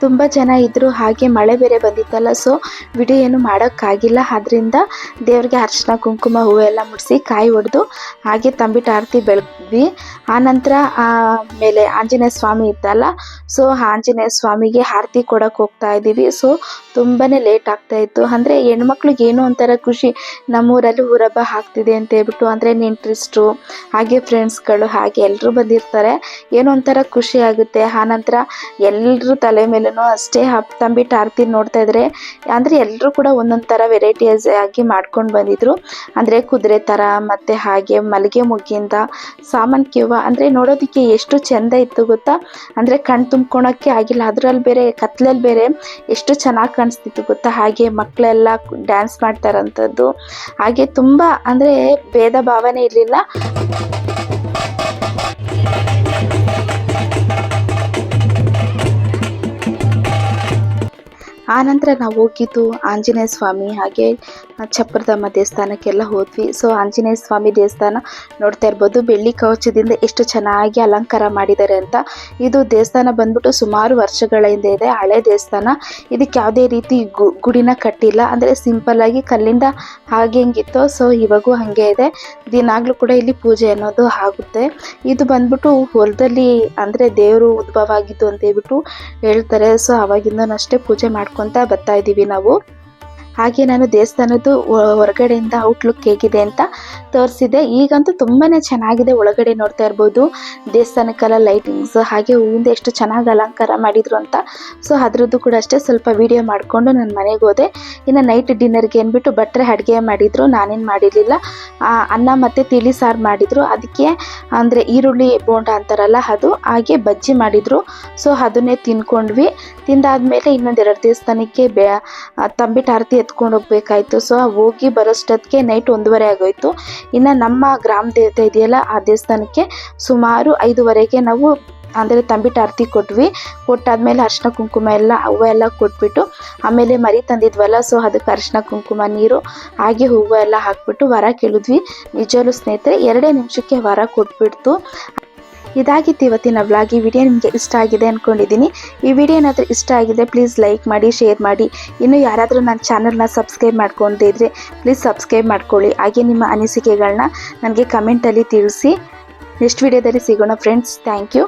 ತುಂಬ ಜನ ಇದ್ದರು. ಹಾಗೆ ಮಳೆ ಬೇರೆ ಬಂದಿತ್ತಲ್ಲ, ಸೊ ವಿಡಿಯೋ ಏನು ಮಾಡೋಕ್ಕಾಗಿಲ್ಲ. ಆದ್ದರಿಂದ ದೇವ್ರಿಗೆ ಅರಿಶಿನ ಕುಂಕುಮ ಹೂವೆಲ್ಲ ಮುಡಿಸಿ ಕಾಯಿ ಹೊಡೆದು ಹಾಗೆ ತಂಬಿಟ್ಟು ಆರತಿ ಬೆಳಗ್ವಿ. ಆನಂತರ ಆಮೇಲೆ ಆಂಜನೇಯ ಸ್ವಾಮಿ ಇತ್ತಲ್ಲ, ಸೊ ಆಂಜನೇಯ ಸ್ವಾಮಿಗೆ ಆರತಿ ಕೊಡೋಕೆ ಹೋಗ್ತಾ ಇದ್ದೀವಿ. ಸೊ ತುಂಬಾ ಲೇಟ್ ಆಗ್ತಾಯಿತ್ತು. ಅಂದರೆ ಹೆಣ್ಮಕ್ಳಿಗೆ ಏನೋ ಒಂಥರ ಖುಷಿ, ನಮ್ಮೂರಲ್ಲಿ ಊರಬ್ಬ ಆಗ್ತಿದೆ ಅಂತ ಹೇಳ್ಬಿಟ್ಟು. ಅಂದರೆ ನೆಂಟ್ರಿಸ್ಟ್ರು ಹಾಗೆ ಫ್ರೆಂಡ್ಸ್ಗಳು ಹಾಗೆ ಎಲ್ಲರೂ ಬಂದಿರ್ತಾರೆ, ಏನೋ ಒಂಥರ ಖುಷಿ ಆಗುತ್ತೆ. ಆನಂತರ ಎಲ್ಲರೂ ತಲೆ ಮೇಲೆ ಅಷ್ಟೇ ತಂಬಿಟ್ಟು ಆರತಿ ನೋಡ್ತಾ ಇದ್ರೆ ಅಂದರೆ ಎಲ್ಲರೂ ಕೂಡ ಒಂದೊಂದು ಥರ ವೆರೈಟೀಸ್ ಆಗಿ ಮಾಡ್ಕೊಂಡು ಬಂದಿದ್ರು. ಅಂದರೆ ಕುದುರೆ ಥರ ಮತ್ತು ಹಾಗೆ ಮಲ್ಲಿಗೆ ಮುಗ್ಗಿಂದ ಸಾಮಂತಿಗೆ ಹೂವು, ಅಂದರೆ ನೋಡೋದಕ್ಕೆ ಎಷ್ಟು ಚೆಂದ ಇತ್ತು ಗೊತ್ತಾ. ಅಂದರೆ ಕಣ್ ತುಂಬ್ಕೊಳಕ್ಕೆ ಆಗಿಲ್ಲ, ಅದರಲ್ಲಿ ಬೇರೆ ಕತ್ಲಲ್ಲಿ ಬೇರೆ ಎಷ್ಟು ಚೆನ್ನಾಗಿ ಕಾಣಿಸ್ತಿತ್ತು ಗೊತ್ತಾ. ಹಾಗೆ ಮಕ್ಕಳೆಲ್ಲ ಡ್ಯಾನ್ಸ್ ಮಾಡ್ತಾರಂಥದ್ದು, ಹಾಗೆ ತುಂಬ ಅಂದರೆ ಭೇದ ಭಾವನೆ ಇರಲಿಲ್ಲ. ಆನಂತರ ನಾವು ಹೋಗಿದ್ದು ಆಂಜನೇಯ ಸ್ವಾಮಿ ಹಾಗೆ ಚಪ್ರದಮ್ಮ ದೇವಸ್ಥಾನಕ್ಕೆಲ್ಲ ಹೋದ್ವಿ. ಸೊ ಆಂಜನೇಯ ಸ್ವಾಮಿ ದೇವಸ್ಥಾನ ನೋಡ್ತಾ ಇರ್ಬೋದು, ಬೆಳ್ಳಿ ಕವಚದಿಂದ ಎಷ್ಟು ಚೆನ್ನಾಗಿ ಅಲಂಕಾರ ಮಾಡಿದ್ದಾರೆ ಅಂತ. ಇದು ದೇವಸ್ಥಾನ ಬಂದ್ಬಿಟ್ಟು ಸುಮಾರು ವರ್ಷಗಳ ಹಿಂದೆ ಇದೆ, ಹಳೆ ದೇವಸ್ಥಾನ. ಇದಕ್ಕೆ ಯಾವುದೇ ರೀತಿ ಗುಡಿನ ಕಟ್ಟಿಲ್ಲ, ಅಂದರೆ ಸಿಂಪಲ್ಲಾಗಿ ಕಲ್ಲಿಂದ ಹಾಗೆ ಹೆಂಗಿತ್ತೋ ಸೊ ಇವಾಗೂ ಹಾಗೆ ಇದೆ. ದಿನಾಗಲೂ ಕೂಡ ಇಲ್ಲಿ ಪೂಜೆ ಅನ್ನೋದು ಆಗುತ್ತೆ. ಇದು ಬಂದ್ಬಿಟ್ಟು ಹೊಲದಲ್ಲಿ ಅಂದರೆ ದೇವರು ಉದ್ಭವ ಆಗಿದ್ದು ಅಂತ ಹೇಳ್ಬಿಟ್ಟು ಹೇಳ್ತಾರೆ. ಸೊ ಅವಾಗಿಂದನೂ ಅಷ್ಟೇ ಪೂಜೆ ಮಾಡ್ಕೊತ ಬರ್ತಾ ಇದ್ದೀವಿ ನಾವು. ಹಾಗೆ ನಾನು ದೇವಸ್ಥಾನದ್ದು ಹೊರಗಡೆಯಿಂದ ಔಟ್ಲುಕ್ ಹೇಗಿದೆ ಅಂತ ತೋರಿಸಿದೆ. ಈಗಂತೂ ತುಂಬಾ ಚೆನ್ನಾಗಿದೆ, ಒಳಗಡೆ ನೋಡ್ತಾ ಇರ್ಬೋದು. ದೇವಸ್ಥಾನಕ್ಕೆಲ್ಲ ಲೈಟಿಂಗ್ಸ್ ಹಾಗೆ ಹೂವಿಂದ ಎಷ್ಟು ಚೆನ್ನಾಗಿ ಅಲಂಕಾರ ಮಾಡಿದ್ರು ಅಂತ. ಸೊ ಅದರದ್ದು ಕೂಡ ಅಷ್ಟೇ ಸ್ವಲ್ಪ ವಿಡಿಯೋ ಮಾಡಿಕೊಂಡು ನನ್ನ ಮನೆಗೆ ಹೋದೆ. ಇನ್ನು ನೈಟ್ ಡಿನ್ನರ್ಗೆ ಅಂದ್ಬಿಟ್ಟು ಭಟ್ರೆ ಅಡುಗೆ ಮಾಡಿದರು, ನಾನೇನು ಮಾಡಿರಲಿಲ್ಲ. ಅನ್ನ ಮತ್ತು ತಿಳಿ ಸಾರು ಮಾಡಿದರು. ಅದಕ್ಕೆ ಅಂದರೆ ಈರುಳ್ಳಿ ಬೋಂಡ ಅಂತಾರಲ್ಲ ಅದು, ಹಾಗೆ ಬಜ್ಜಿ ಮಾಡಿದರು. ಸೊ ಅದನ್ನೇ ತಿನ್ಕೊಂಡ್ವಿ. ತಿಂದಾದ್ಮೇಲೆ ಇನ್ನೊಂದೆರಡು ದೇವಸ್ಥಾನಕ್ಕೆ ತಂಬಿಟ್ಟು ಆರತಿ ಎತ್ಕೊಂಡು ಹೋಗ್ಬೇಕಾಯ್ತು. ಸೊ ಹೋಗಿ ಬರೋಷ್ಟೊತ್ತಿಗೆ ನೈಟ್ 1:30 ಆಗೋಯ್ತು. ಇನ್ನು ನಮ್ಮ ಗ್ರಾಮ ದೇವತೆ ಇದೆಯಲ್ಲ ಆ ದೇವಸ್ಥಾನಕ್ಕೆ ಸುಮಾರು 5:30ಗೆ ನಾವು ಅಂದರೆ ತಂಬಿಟ್ಟು ಆರತಿ ಕೊಟ್ವಿ. ಕೊಟ್ಟಾದ್ಮೇಲೆ ಅರಿಶಿನ ಕುಂಕುಮ ಎಲ್ಲ ಹೂವು ಎಲ್ಲ ಕೊಟ್ಬಿಟ್ಟು ಆಮೇಲೆ ಮರಿ ತಂದಿದ್ವಲ್ಲ, ಸೊ ಅದಕ್ಕೆ ಅರಿಶಿನ ಕುಂಕುಮ ನೀರು ಹಾಗೆ ಹೂವು ಎಲ್ಲ ಹಾಕ್ಬಿಟ್ಟು ವರ ಕೇಳಿದ್ವಿ. ನಿಜವೂ ಸ್ನೇಹಿತರೆ 2 ನಿಮಿಷಕ್ಕೆ ವರ ಕೊಟ್ಬಿಡ್ತು. ಇದಾಗಿತ್ತು ಇವತ್ತಿನ ವ್ಲಾಗ್. ಈ ವಿಡಿಯೋ ನಿಮಗೆ ಇಷ್ಟ ಆಗಿದೆ ಅಂದ್ಕೊಂಡಿದ್ದೀನಿ. ಈ ವಿಡಿಯೋ ಏನಾದರೂ ಇಷ್ಟ ಆಗಿದೆ ಪ್ಲೀಸ್ ಲೈಕ್ ಮಾಡಿ, ಶೇರ್ ಮಾಡಿ. ಇನ್ನು ಯಾರಾದರೂ ನನ್ನ ಚಾನಲ್ನ ಸಬ್ಸ್ಕ್ರೈಬ್ ಮಾಡ್ಕೊಂಡೇ ಇದ್ದರೆ ಪ್ಲೀಸ್ ಸಬ್ಸ್ಕ್ರೈಬ್ ಮಾಡ್ಕೊಳ್ಳಿ. ಹಾಗೆ ನಿಮ್ಮ ಅನಿಸಿಕೆಗಳನ್ನ ನನಗೆ ಕಮೆಂಟಲ್ಲಿ ತಿಳಿಸಿ. ನೆಕ್ಸ್ಟ್ ವಿಡಿಯೋದಲ್ಲಿ ಸಿಗೋಣ ಫ್ರೆಂಡ್ಸ್. Thank you.